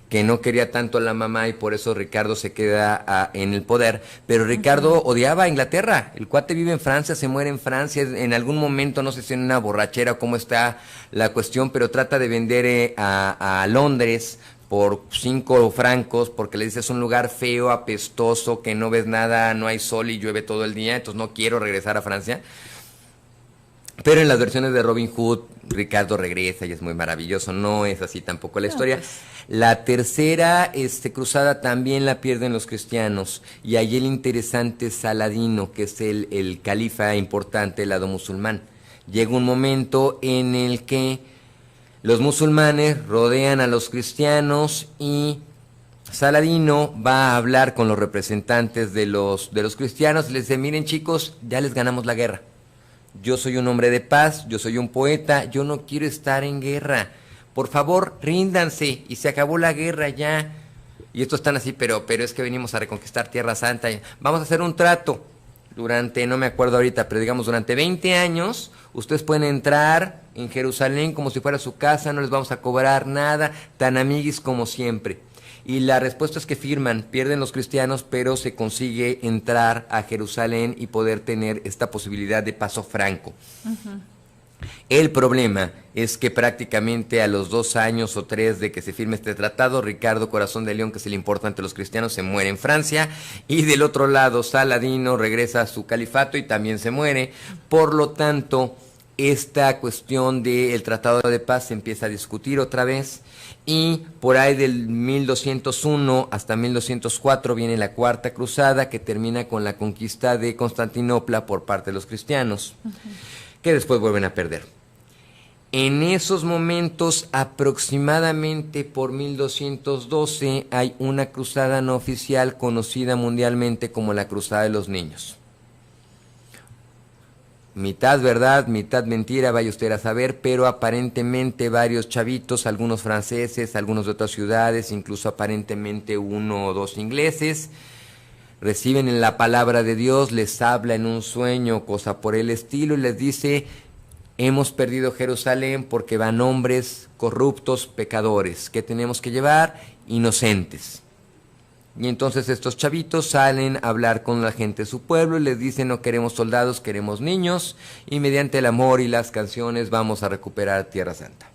que no quería tanto a la mamá y por eso Ricardo se queda en el poder, pero Ricardo odiaba a Inglaterra, el cuate vive en Francia, se muere en Francia, en algún momento no sé si en una borrachera o cómo está la cuestión, pero trata de vender a Londres por 5 francos, porque le dice es un lugar feo, apestoso, que no ves nada, no hay sol y llueve todo el día, entonces no quiero regresar a Francia. Pero en las versiones de Robin Hood, Ricardo regresa y es muy maravilloso, no es así tampoco la historia. Pues. La tercera cruzada también la pierden los cristianos, y ahí el interesante Saladino, que es el califa importante del lado musulmán. Llega un momento en el que los musulmanes rodean a los cristianos y Saladino va a hablar con los representantes de los cristianos y les dice, miren chicos, ya les ganamos la guerra. Yo soy un hombre de paz, yo soy un poeta, yo no quiero estar en guerra. Por favor, ríndanse y se acabó la guerra ya. Y estos están así, pero es que venimos a reconquistar Tierra Santa. Vamos a hacer un trato durante, no me acuerdo ahorita, pero digamos durante 20 años, ustedes pueden entrar en Jerusalén como si fuera su casa, no les vamos a cobrar nada, tan amiguis como siempre. Y la respuesta es que firman, pierden los cristianos, pero se consigue entrar a Jerusalén y poder tener esta posibilidad de paso franco. El problema es que prácticamente a los 2 años o 3 de que se firme este tratado, Ricardo Corazón de León, que es el importante de los cristianos, se muere en Francia, y del otro lado Saladino regresa a su califato y también se muere. Por lo tanto, esta cuestión del tratado de paz se empieza a discutir otra vez, y por ahí del 1201 hasta 1204 viene la Cuarta Cruzada, que termina con la conquista de Constantinopla por parte de los cristianos, que después vuelven a perder. En esos momentos, aproximadamente por 1212, hay una cruzada no oficial conocida mundialmente como la Cruzada de los Niños. Mitad verdad, mitad mentira, vaya usted a saber, pero aparentemente varios chavitos, algunos franceses, algunos de otras ciudades, incluso aparentemente 1 o 2 ingleses, reciben la palabra de Dios, les habla en un sueño, cosa por el estilo, y les dice, hemos perdido Jerusalén porque van hombres corruptos, pecadores, que tenemos que llevar inocentes. Y entonces estos chavitos salen a hablar con la gente de su pueblo y les dicen, no queremos soldados, queremos niños, y mediante el amor y las canciones vamos a recuperar Tierra Santa.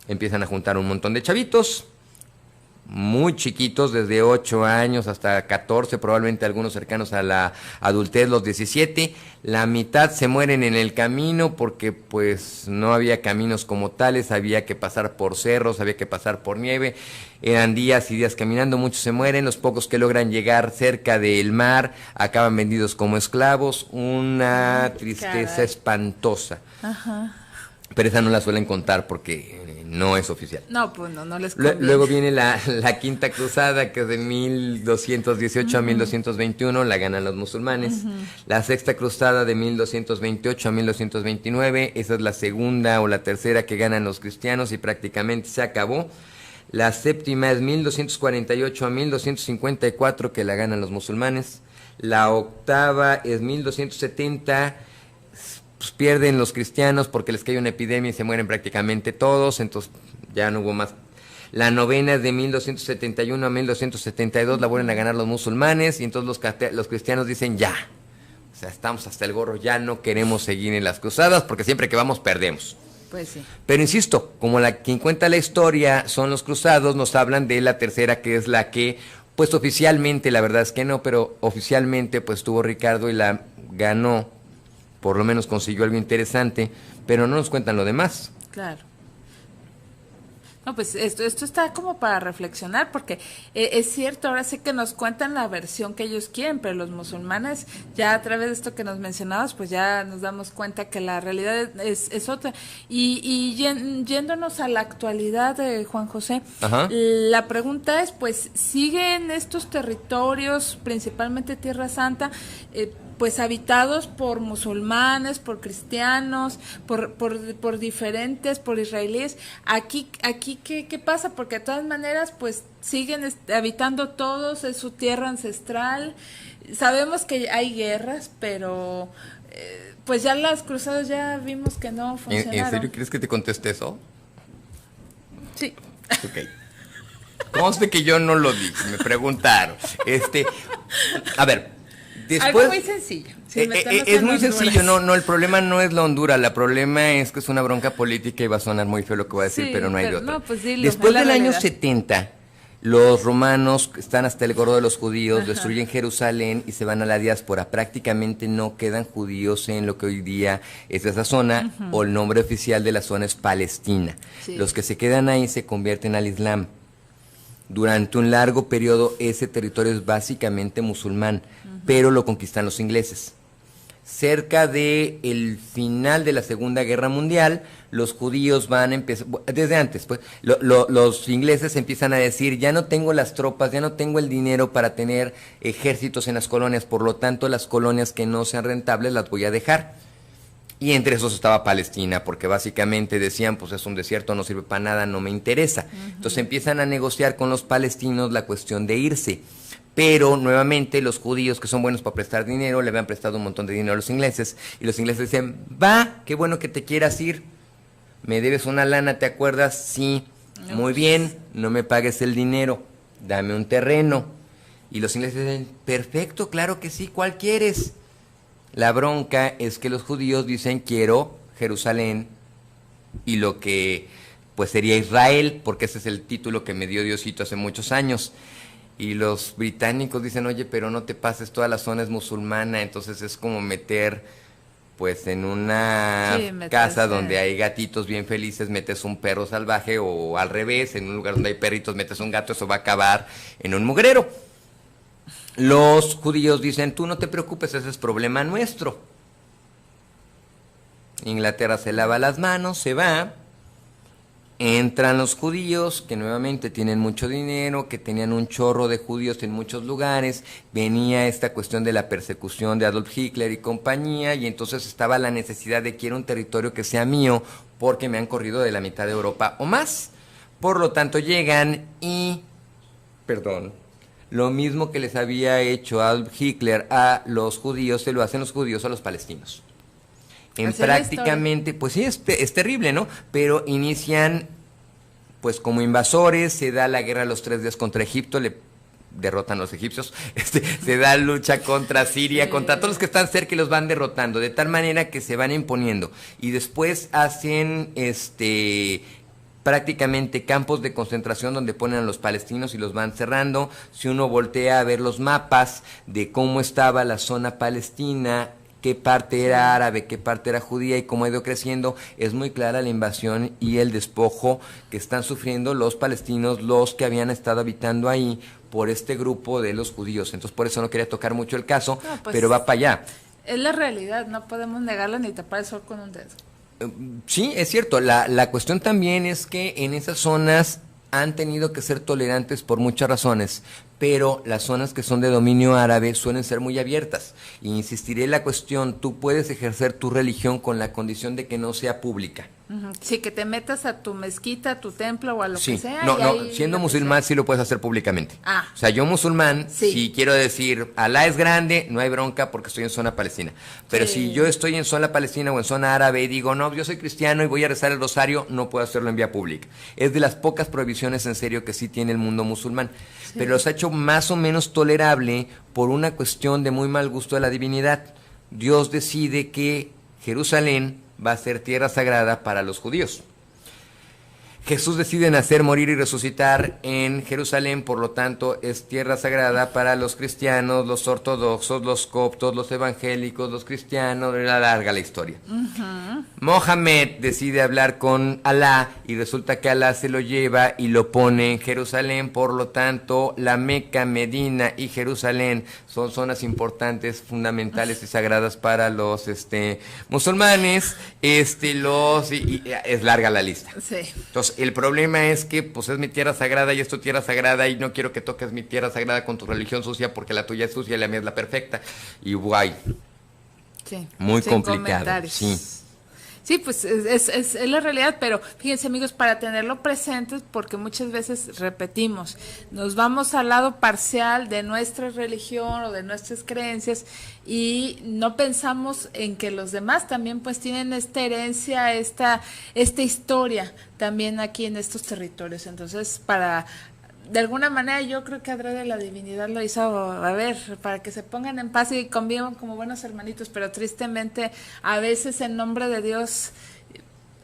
Empiezan a juntar un montón de chavitos, muy chiquitos, desde 8 años hasta 14, probablemente algunos cercanos a la adultez, los 17, la mitad se mueren en el camino porque pues no había caminos como tales, había que pasar por cerros, había que pasar por nieve, eran días y días caminando, muchos se mueren, los pocos que logran llegar cerca del mar acaban vendidos como esclavos, una tristeza espantosa. Ajá. Pero esa no la suelen contar porque no es oficial. No, pues no les conviene. Luego viene la Quinta Cruzada, que es de 1218 a 1221, la ganan los musulmanes. La Sexta Cruzada de 1228 a 1229, esa es la segunda o la tercera que ganan los cristianos y prácticamente se acabó. La séptima es 1248 a 1254, que la ganan los musulmanes. La octava es 1270, pues pierden los cristianos porque les cae una epidemia y se mueren prácticamente todos, entonces ya no hubo más. La novena es de 1271 a 1272, la vuelven a ganar los musulmanes, y entonces los cristianos dicen ya, o sea, estamos hasta el gorro, ya no queremos seguir en las cruzadas porque siempre que vamos perdemos. Pues sí. Pero insisto, como quien cuenta la historia son los cruzados, nos hablan de la tercera, que es la que, pues oficialmente, la verdad es que no, pero oficialmente pues tuvo Ricardo y la ganó. Por lo menos consiguió algo interesante, pero no nos cuentan lo demás. Claro. No, pues esto está como para reflexionar, porque es cierto, ahora sí que nos cuentan la versión que ellos quieren, pero los musulmanes, ya a través de esto que nos mencionabas, pues ya nos damos cuenta que la realidad es otra. Y yéndonos a la actualidad, Juan José, Ajá. La pregunta es, pues, ¿siguen estos territorios, principalmente Tierra Santa, pues habitados por musulmanes, por cristianos, por diferentes, por israelíes. Aquí ¿qué pasa? Porque de todas maneras pues siguen habitando todos, es su tierra ancestral. Sabemos que hay guerras, pero pues ya las cruzadas ya vimos que no funcionaron. ¿En serio quieres que te conteste eso? Sí. Ok. Conste que yo no lo dije, me preguntaron. A ver, después... Algo muy sencillo. Es muy sencillo, no, el problema no es la Honduras, el problema es que es una bronca política y va a sonar muy feo lo que voy a decir, Sí, pero no hay de pero otra. no, pues dilo, Después es la del año realidad. 70, los romanos están hasta el gorro de los judíos, destruyen Jerusalén y se van a la diáspora. Prácticamente no quedan judíos en lo que hoy día es esa zona, o el nombre oficial de la zona es Palestina. Sí. Los que se quedan ahí se convierten al Islam. Durante un largo periodo ese territorio es básicamente musulmán, pero lo conquistan los ingleses. Cerca de el final de la Segunda Guerra Mundial, los judíos van a empezar, desde antes, pues, los ingleses empiezan a decir, ya no tengo las tropas, ya no tengo el dinero para tener ejércitos en las colonias, por lo tanto las colonias que no sean rentables las voy a dejar. Y entre esos estaba Palestina, porque básicamente decían, pues es un desierto, no sirve para nada, no me interesa. Entonces empiezan a negociar con los palestinos la cuestión de irse. Pero nuevamente los judíos, que son buenos para prestar dinero, le habían prestado un montón de dinero a los ingleses. Y los ingleses dicen, va, qué bueno que te quieras ir. Me debes una lana, ¿te acuerdas? Sí. Muy bien, no me pagues el dinero, dame un terreno. Y los ingleses dicen, perfecto, claro que sí, ¿cuál quieres? La bronca es que los judíos dicen, quiero Jerusalén y lo que pues sería Israel, porque ese es el título que me dio Diosito hace muchos años. Y los británicos dicen, oye, pero no te pases, toda la zona es musulmana, entonces es como meter, pues en una casa donde hay gatitos bien felices, metes un perro salvaje, o al revés, en un lugar donde hay perritos metes un gato, eso va a acabar en un mugrero. Los judíos dicen, tú no te preocupes, ese es problema nuestro. Inglaterra se lava las manos, se va. Entran los judíos, que nuevamente tienen mucho dinero, que tenían un chorro de judíos en muchos lugares. Venía esta cuestión de la persecución de Adolf Hitler y compañía, y entonces estaba la necesidad de quiero un territorio que sea mío, porque me han corrido de la mitad de Europa o más. Por lo tanto llegan y, lo mismo que les había hecho Adolf Hitler a los judíos, se lo hacen los judíos a los palestinos. En prácticamente, pues sí, es terrible, ¿no? Pero inician, pues como invasores, se da la guerra de los 3 días contra Egipto, le derrotan los egipcios, se da lucha contra Siria, contra todos los que están cerca y los van derrotando, de tal manera que se van imponiendo. Y después hacen, prácticamente campos de concentración donde ponen a los palestinos y los van cerrando. Si uno voltea a ver los mapas de cómo estaba la zona palestina, qué parte era árabe, qué parte era judía y cómo ha ido creciendo, es muy clara la invasión y el despojo que están sufriendo los palestinos, los que habían estado habitando ahí por este grupo de los judíos. Entonces por eso no quería tocar mucho el caso, pero va para allá. Es la realidad, no podemos negarla ni tapar el sol con un dedo. Sí, es cierto. La cuestión también es que en esas zonas han tenido que ser tolerantes por muchas razones, pero las zonas que son de dominio árabe suelen ser muy abiertas. Y insistiré en la cuestión, tú puedes ejercer tu religión con la condición de que no sea pública. Sí, que te metas a tu mezquita, a tu templo o a lo Sí, que sea. no, siendo musulmán sí lo puedes hacer públicamente. O sea, yo musulmán, si quiero decir, Alá es grande, no hay bronca porque estoy en zona palestina. Pero si yo estoy en zona palestina o en zona árabe y digo, no, yo soy cristiano y voy a rezar el rosario, no puedo hacerlo en vía pública. Es de las pocas prohibiciones en serio que sí tiene el mundo musulmán. Pero los ha hecho más o menos tolerable por una cuestión de muy mal gusto de la divinidad. Dios decide que Jerusalén va a ser tierra sagrada para los judíos. Jesús decide nacer, morir y resucitar en Jerusalén, por lo tanto es tierra sagrada para los cristianos, los ortodoxos, los coptos, los evangélicos, los cristianos, larga la historia. Mohamed decide hablar con Alá y resulta que Alá se lo lleva y lo pone en Jerusalén, por lo tanto la Meca, Medina y Jerusalén son zonas importantes, fundamentales y sagradas para los musulmanes, es larga la lista. Entonces, el problema es que pues es mi tierra sagrada y es tu tierra sagrada y no quiero que toques mi tierra sagrada con tu religión sucia porque la tuya es sucia y la mía es la perfecta. Y guay. Sí, Muy sin complicado, comentarios. sí. Sí, pues es la realidad, pero fíjense amigos, para tenerlo presente, porque muchas veces repetimos, nos vamos al lado parcial de nuestra religión o de nuestras creencias y no pensamos en que los demás también pues tienen esta herencia, esta historia también aquí en estos territorios. Entonces, de alguna manera yo creo que adrede la divinidad lo hizo, a ver, para que se pongan en paz y convivan como buenos hermanitos, pero tristemente a veces en nombre de Dios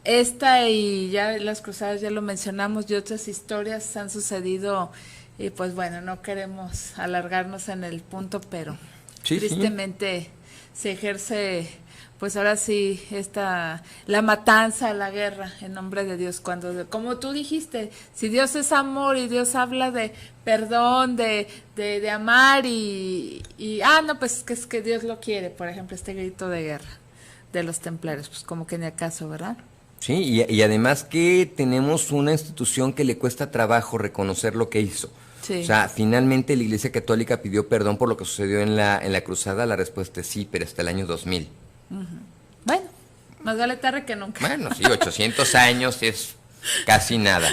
y ya las cruzadas ya lo mencionamos y otras historias han sucedido y pues bueno, no queremos alargarnos en el punto, pero Sí, tristemente se ejerce pues ahora sí, la matanza, la guerra en nombre de Dios, cuando, como tú dijiste, si Dios es amor y Dios habla de perdón, de amar no, pues que es que Dios lo quiere, por ejemplo, este grito de guerra de los templarios, pues como que ni acaso, ¿verdad? Sí, y además que tenemos una institución que le cuesta trabajo reconocer lo que hizo. Sí. O sea, finalmente la Iglesia Católica pidió perdón por lo que sucedió en la cruzada, la respuesta es sí, pero hasta el año 2000. Bueno, más vale tarde que nunca. Bueno, sí, 800 años es casi nada.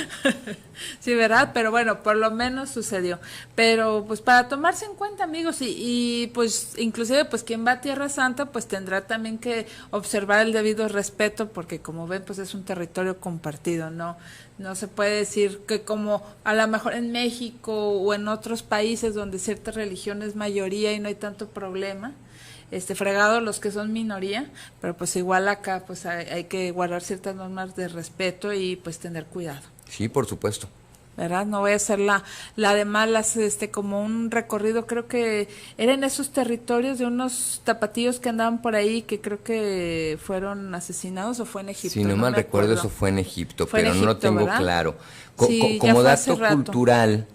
Sí, ¿verdad? Pero bueno, por lo menos sucedió. Pero pues para tomarse en cuenta, amigos, y pues inclusive pues quien va a Tierra Santa pues tendrá también que observar el debido respeto, porque como ven pues es un territorio compartido, no se puede decir que como a lo mejor en México o en otros países donde cierta religión es mayoría y no hay tanto problema, fregado los que son minoría, pero pues igual acá pues hay que guardar ciertas normas de respeto y pues tener cuidado. Sí, por supuesto. ¿Verdad? No voy a hacer la de malas, como un recorrido, creo que eran esos territorios de unos tapatíos que andaban por ahí, que creo que fueron asesinados, o fue en Egipto. Si no mal recuerdo, eso fue en Egipto, Fue en pero no lo Egipto, tengo ¿verdad? claro. Sí, ya Como fue dato hace rato. cultural,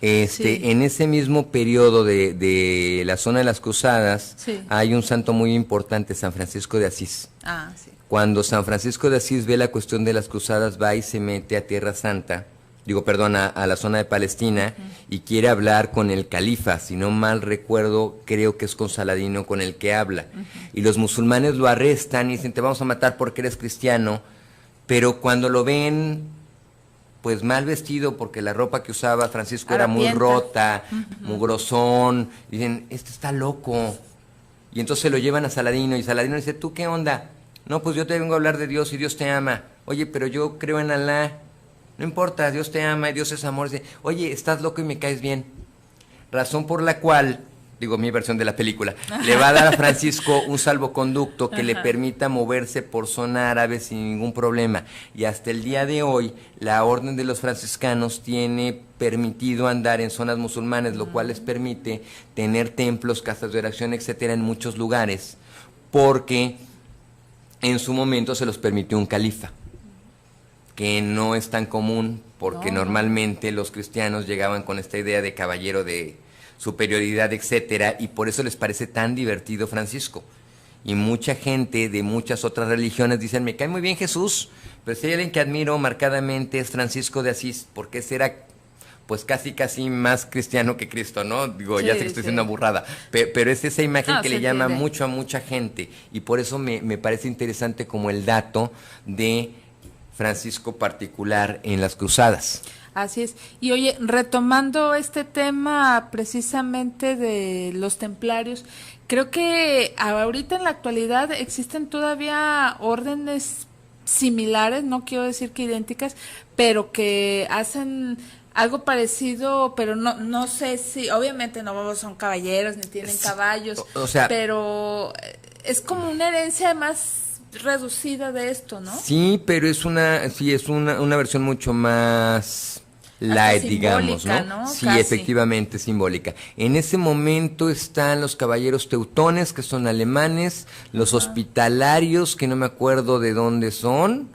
Sí. en ese mismo periodo de la zona de las Cruzadas, Sí. hay un santo muy importante, San Francisco de Asís. Ah, sí. Cuando San Francisco de Asís ve la cuestión de las cruzadas, va y se mete a Tierra Santa, a la zona de Palestina, y quiere hablar con el califa, si no mal recuerdo, creo que es con Saladino con el que habla. Y los musulmanes lo arrestan y dicen, te vamos a matar porque eres cristiano, pero cuando lo ven, pues mal vestido, porque la ropa que usaba Francisco era muy Harapienta. rota, mugrosón, y dicen, este está loco. Y entonces lo llevan a Saladino, y Saladino dice, ¿tú qué onda? No, pues yo te vengo a hablar de Dios y Dios te ama. Oye, pero yo creo en Alá. No importa, Dios te ama y Dios es amor. Dice, oye, estás loco y me caes bien. Razón por la cual, mi versión de la película, le va a dar a Francisco un salvoconducto que le permita moverse por zona árabe sin ningún problema. Y hasta el día de hoy, la orden de los franciscanos tiene permitido andar en zonas musulmanes, lo cual les permite tener templos, casas de oración, etcétera, en muchos lugares, porque en su momento se los permitió un califa, que no es tan común, porque normalmente los cristianos llegaban con esta idea de caballero de superioridad, etcétera, y por eso les parece tan divertido Francisco. Y mucha gente de muchas otras religiones dicen, me cae muy bien Jesús, pero si hay alguien que admiro marcadamente es Francisco de Asís, porque ese era pues casi más cristiano que Cristo, ¿no? Sí, ya sé que estoy diciendo burrada, pero es esa imagen que se le llama entiende. mucho a mucha gente, y por eso me parece interesante como el dato de Francisco particular en las cruzadas. Así es. Y oye, retomando este tema precisamente de los templarios, creo que ahorita en la actualidad existen todavía órdenes similares, no quiero decir que idénticas, pero que hacen algo parecido, pero no sé si, obviamente no son caballeros ni tienen caballos, o sea, pero es como una herencia más reducida de esto, ¿no? Sí, pero es una versión mucho más light, digamos, simbólica, ¿no? ¿no? Sí, Casi. efectivamente, simbólica. En ese momento están los caballeros teutones, que son alemanes, los hospitalarios, que no me acuerdo de dónde son,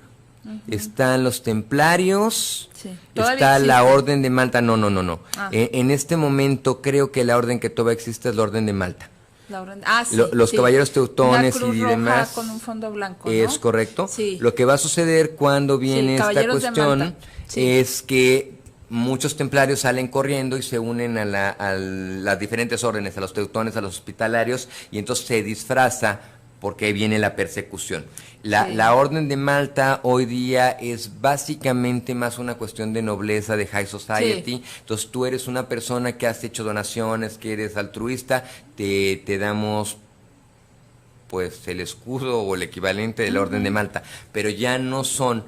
están los templarios, Sí. ¿Todavía está la existe? Orden de Malta, no. Ah. En este momento creo que la orden que todavía existe es la Orden de Malta. Sí, Los caballeros teutones una cruz y roja demás. con un fondo blanco, ¿no? Es correcto. Sí. Lo que va a suceder cuando viene esta caballeros de cuestión Malta. Sí. es que muchos templarios salen corriendo y se unen a las diferentes órdenes, a los teutones, a los hospitalarios, y entonces se disfraza porque ahí viene la persecución. La Orden de Malta hoy día es básicamente más una cuestión de nobleza, de high society. Sí. Entonces tú eres una persona que has hecho donaciones, que eres altruista, te damos pues el escudo o el equivalente de la Orden de Malta, pero ya no son,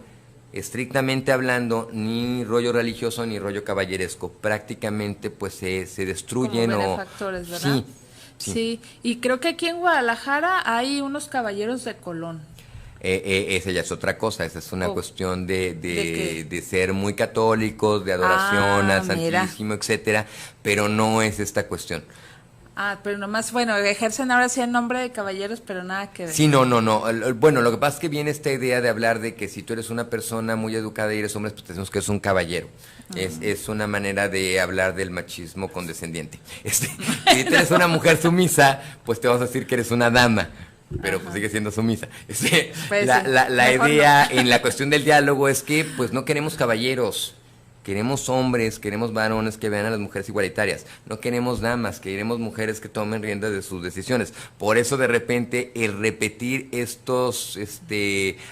estrictamente hablando, ni rollo religioso ni rollo caballeresco. Prácticamente pues se destruyen. Como benefactores, ¿verdad? Sí. Sí, y creo que aquí en Guadalajara hay unos caballeros de Colón. Esa ya es otra cosa, esa es una cuestión de ser muy católicos, de adoración al Santísimo, etcétera, pero no es esta cuestión. Pero nomás, bueno, ejercen ahora sí el nombre de caballeros, pero nada que ver. Sí, no. Bueno, lo que pasa es que viene esta idea de hablar de que si tú eres una persona muy educada y eres hombre, pues decimos que eres un caballero. Es una manera de hablar del machismo condescendiente. Si tú eres una mujer sumisa, pues te vamos a decir que eres una dama, pero pues sigue siendo sumisa. Pues la idea en la cuestión del diálogo es que pues no queremos caballeros. Queremos hombres, queremos varones que vean a las mujeres igualitarias. No queremos damas, queremos mujeres que tomen riendas de sus decisiones. Por eso de repente el repetir estos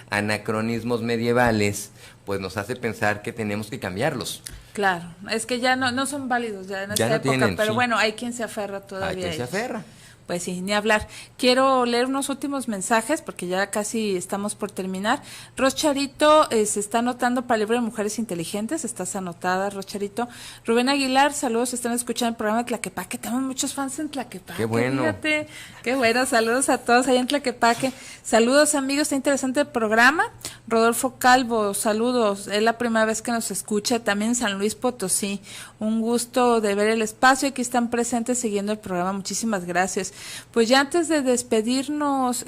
anacronismos medievales pues nos hace pensar que tenemos que cambiarlos. Claro, es que ya no son válidos ya en esta época, tienen, pero bueno, hay quien se aferra todavía. Hay quien se aferra. Pues sí, ni hablar. Quiero leer unos últimos mensajes porque ya casi estamos por terminar. Rocharito se está anotando para el libro de Mujeres Inteligentes. Estás anotada, Rocharito. Rubén Aguilar, saludos. Están escuchando el programa de Tlaquepaque. Tenemos muchos fans en Tlaquepaque. Qué bueno. Fíjate. Qué bueno. Saludos a todos allá en Tlaquepaque. Saludos, amigos. Está interesante el programa. Rodolfo Calvo, saludos. Es la primera vez que nos escucha. También San Luis Potosí. Un gusto de ver el espacio. Aquí están presentes siguiendo el programa. Muchísimas gracias. Pues ya antes de despedirnos,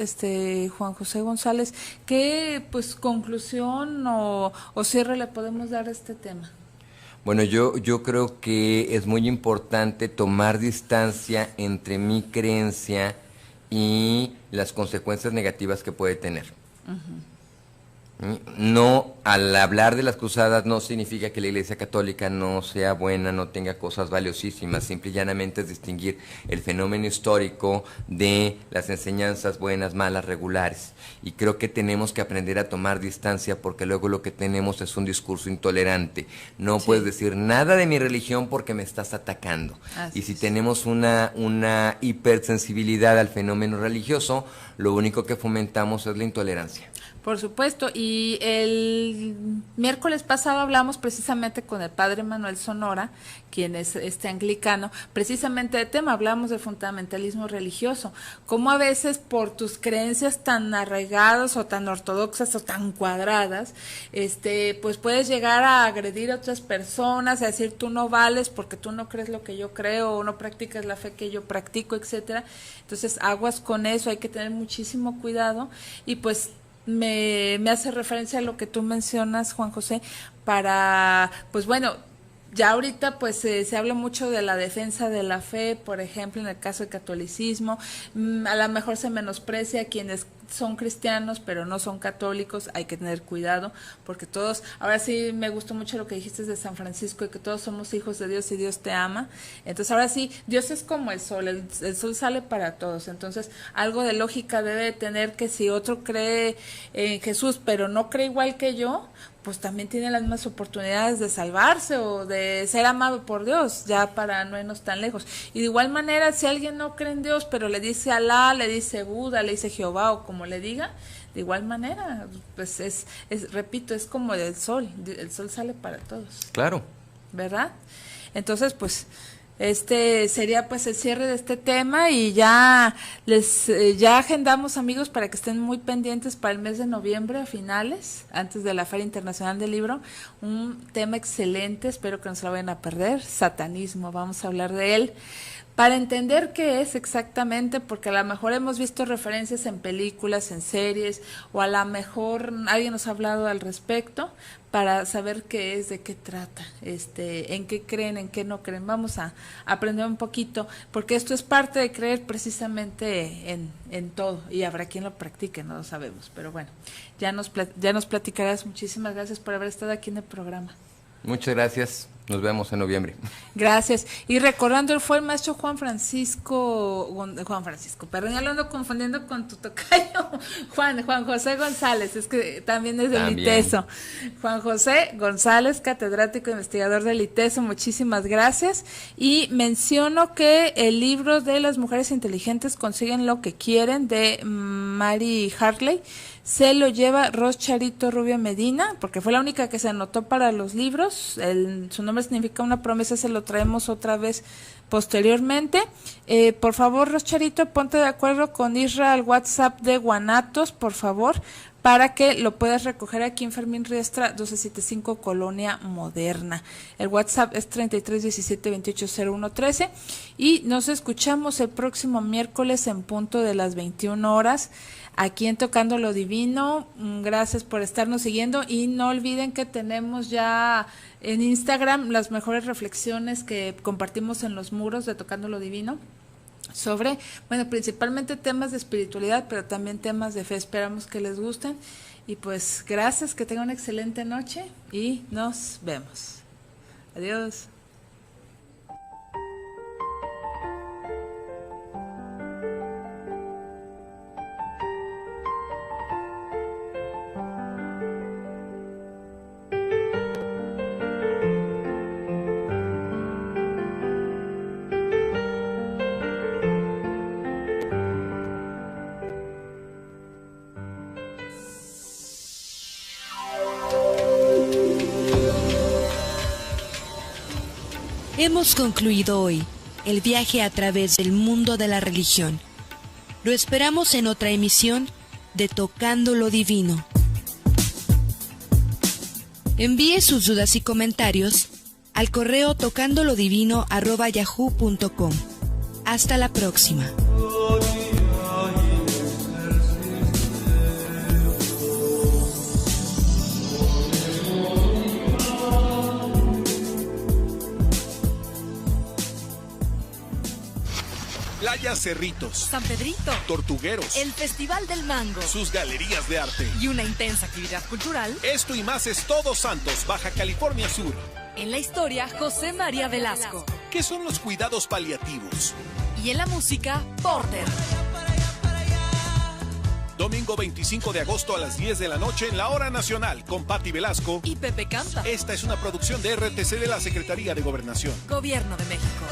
Juan José González, ¿qué pues conclusión o cierre le podemos dar a este tema? Bueno, yo creo que es muy importante tomar distancia entre mi creencia y las consecuencias negativas que puede tener. No, al hablar de las cruzadas no significa que la Iglesia Católica no sea buena, no tenga cosas valiosísimas, simple y llanamente es distinguir el fenómeno histórico de las enseñanzas buenas, malas, regulares. Y creo que tenemos que aprender a tomar distancia porque luego lo que tenemos es un discurso intolerante. No puedes decir nada de mi religión porque me estás atacando. Y si tenemos una hipersensibilidad al fenómeno religioso, lo único que fomentamos es la intolerancia. Por supuesto, y el miércoles pasado hablamos precisamente con el padre Manuel Sonora, quien es anglicano, precisamente de tema, hablamos de fundamentalismo religioso, cómo a veces por tus creencias tan arraigadas o tan ortodoxas o tan cuadradas, pues puedes llegar a agredir a otras personas, a decir tú no vales porque tú no crees lo que yo creo o no practicas la fe que yo practico, etcétera. Entonces aguas con eso, hay que tener muchísimo cuidado y pues me hace referencia a lo que tú mencionas, Juan José, para, pues bueno, ya ahorita pues se habla mucho de la defensa de la fe, por ejemplo, en el caso del catolicismo, a lo mejor se menosprecia a quienes son cristianos pero no son católicos, hay que tener cuidado porque todos, ahora sí me gustó mucho lo que dijiste de San Francisco y que todos somos hijos de Dios y Dios te ama, entonces ahora sí, Dios es como el sol sale para todos, entonces algo de lógica debe tener que si otro cree en Jesús pero no cree igual que yo, pues también tiene las mismas oportunidades de salvarse o de ser amado por Dios, ya para no irnos tan lejos. Y de igual manera, si alguien no cree en Dios, pero le dice Alá, le dice Buda, le dice Jehová o como le diga, de igual manera, pues repito, es como el sol sale para todos. Claro. ¿Verdad? Entonces, pues sería pues el cierre de este tema y ya ya agendamos, amigos, para que estén muy pendientes para el mes de noviembre a finales, antes de la Feria Internacional del Libro, un tema excelente, espero que no se lo vayan a perder, satanismo, vamos a hablar de él. Para entender qué es exactamente, porque a lo mejor hemos visto referencias en películas, en series, o a lo mejor alguien nos ha hablado al respecto, para saber qué es, de qué trata, en qué creen, en qué no creen. Vamos a aprender un poquito, porque esto es parte de creer precisamente en todo, y habrá quien lo practique, no lo sabemos, pero bueno, ya nos platicarás. Muchísimas gracias por haber estado aquí en el programa. Muchas gracias. Nos vemos en noviembre. Gracias. Y recordando, él fue el maestro Juan Francisco, perdón, ya lo ando confundiendo con tu tocayo, Juan José González, es que también es del ITESO. Juan José González, catedrático investigador del ITESO, muchísimas gracias. Y menciono que el libro de Las mujeres inteligentes consiguen lo que quieren, de Mary Hartley, se lo lleva Ros Charito Rubio Medina, porque fue la única que se anotó para los libros. Su nombre significa una promesa, se lo traemos otra vez posteriormente. Por favor, Ros Charito, ponte de acuerdo con Isra al WhatsApp de Guanatos, por favor, para que lo puedas recoger aquí en Fermín Riestra 1275, Colonia Moderna. El WhatsApp es 3317280113 y nos escuchamos el próximo miércoles en punto de las 21 horas aquí en Tocando lo Divino. Gracias por estarnos siguiendo y no olviden que tenemos ya en Instagram las mejores reflexiones que compartimos en los muros de Tocando lo Divino sobre, bueno, principalmente temas de espiritualidad, pero también temas de fe. Esperamos que les gusten y pues gracias, que tengan una excelente noche y nos vemos. Adiós. Hemos concluido hoy el viaje a través del mundo de la religión. Lo esperamos en otra emisión de Tocando lo Divino. Envíe sus dudas y comentarios al correo tocandolodivino@yahoo.com. Hasta la próxima. Playa Cerritos, San Pedrito, Tortugueros, el Festival del Mango, sus galerías de arte y una intensa actividad cultural. Esto y más es Todos Santos, Baja California Sur. En la historia, José María Velasco. ¿Qué son los cuidados paliativos? Y en la música, Porter. Domingo 25 de agosto a las 10 de la noche en la Hora Nacional con Patti Velasco y Pepe Campa. Esta es una producción de RTC de la Secretaría de Gobernación. Gobierno de México.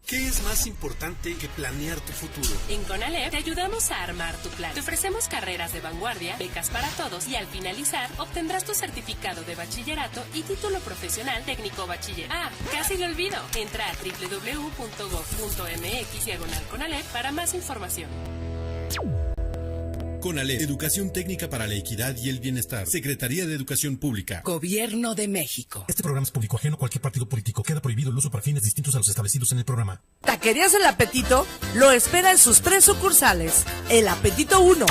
¿Qué es más importante que planear tu futuro? En CONALEP te ayudamos a armar tu plan. Te ofrecemos carreras de vanguardia, becas para todos y al finalizar obtendrás tu certificado de bachillerato y título profesional técnico bachiller. Ah, casi lo olvido. Entra a www.gov.mx/CONALEP para más información. CONALEP, Educación Técnica para la Equidad y el Bienestar. Secretaría de Educación Pública. Gobierno de México. Este programa es público ajeno a cualquier partido político. Queda prohibido el uso para fines distintos a los establecidos en el programa. Taquerías El Apetito lo espera en sus 3 sucursales. El Apetito 1,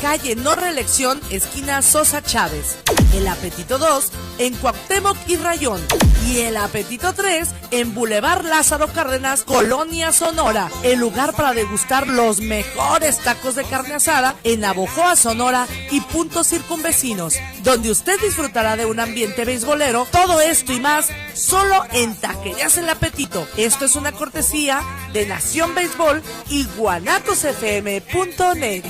calle No Reelección, esquina Sosa Chávez. El Apetito 2, en Cuauhtémoc y Rayón. Y el Apetito 3, en Boulevard Lázaro Cárdenas, Colonia Sonora. El lugar para degustar los mejores tacos de carne asada en Navojoa, Sonora y puntos circunvecinos, donde usted disfrutará de un ambiente beisbolero. Todo esto y más solo en Taquerías El Apetito. Esto es una cortesía de Nación Béisbol y guanatosfm.net.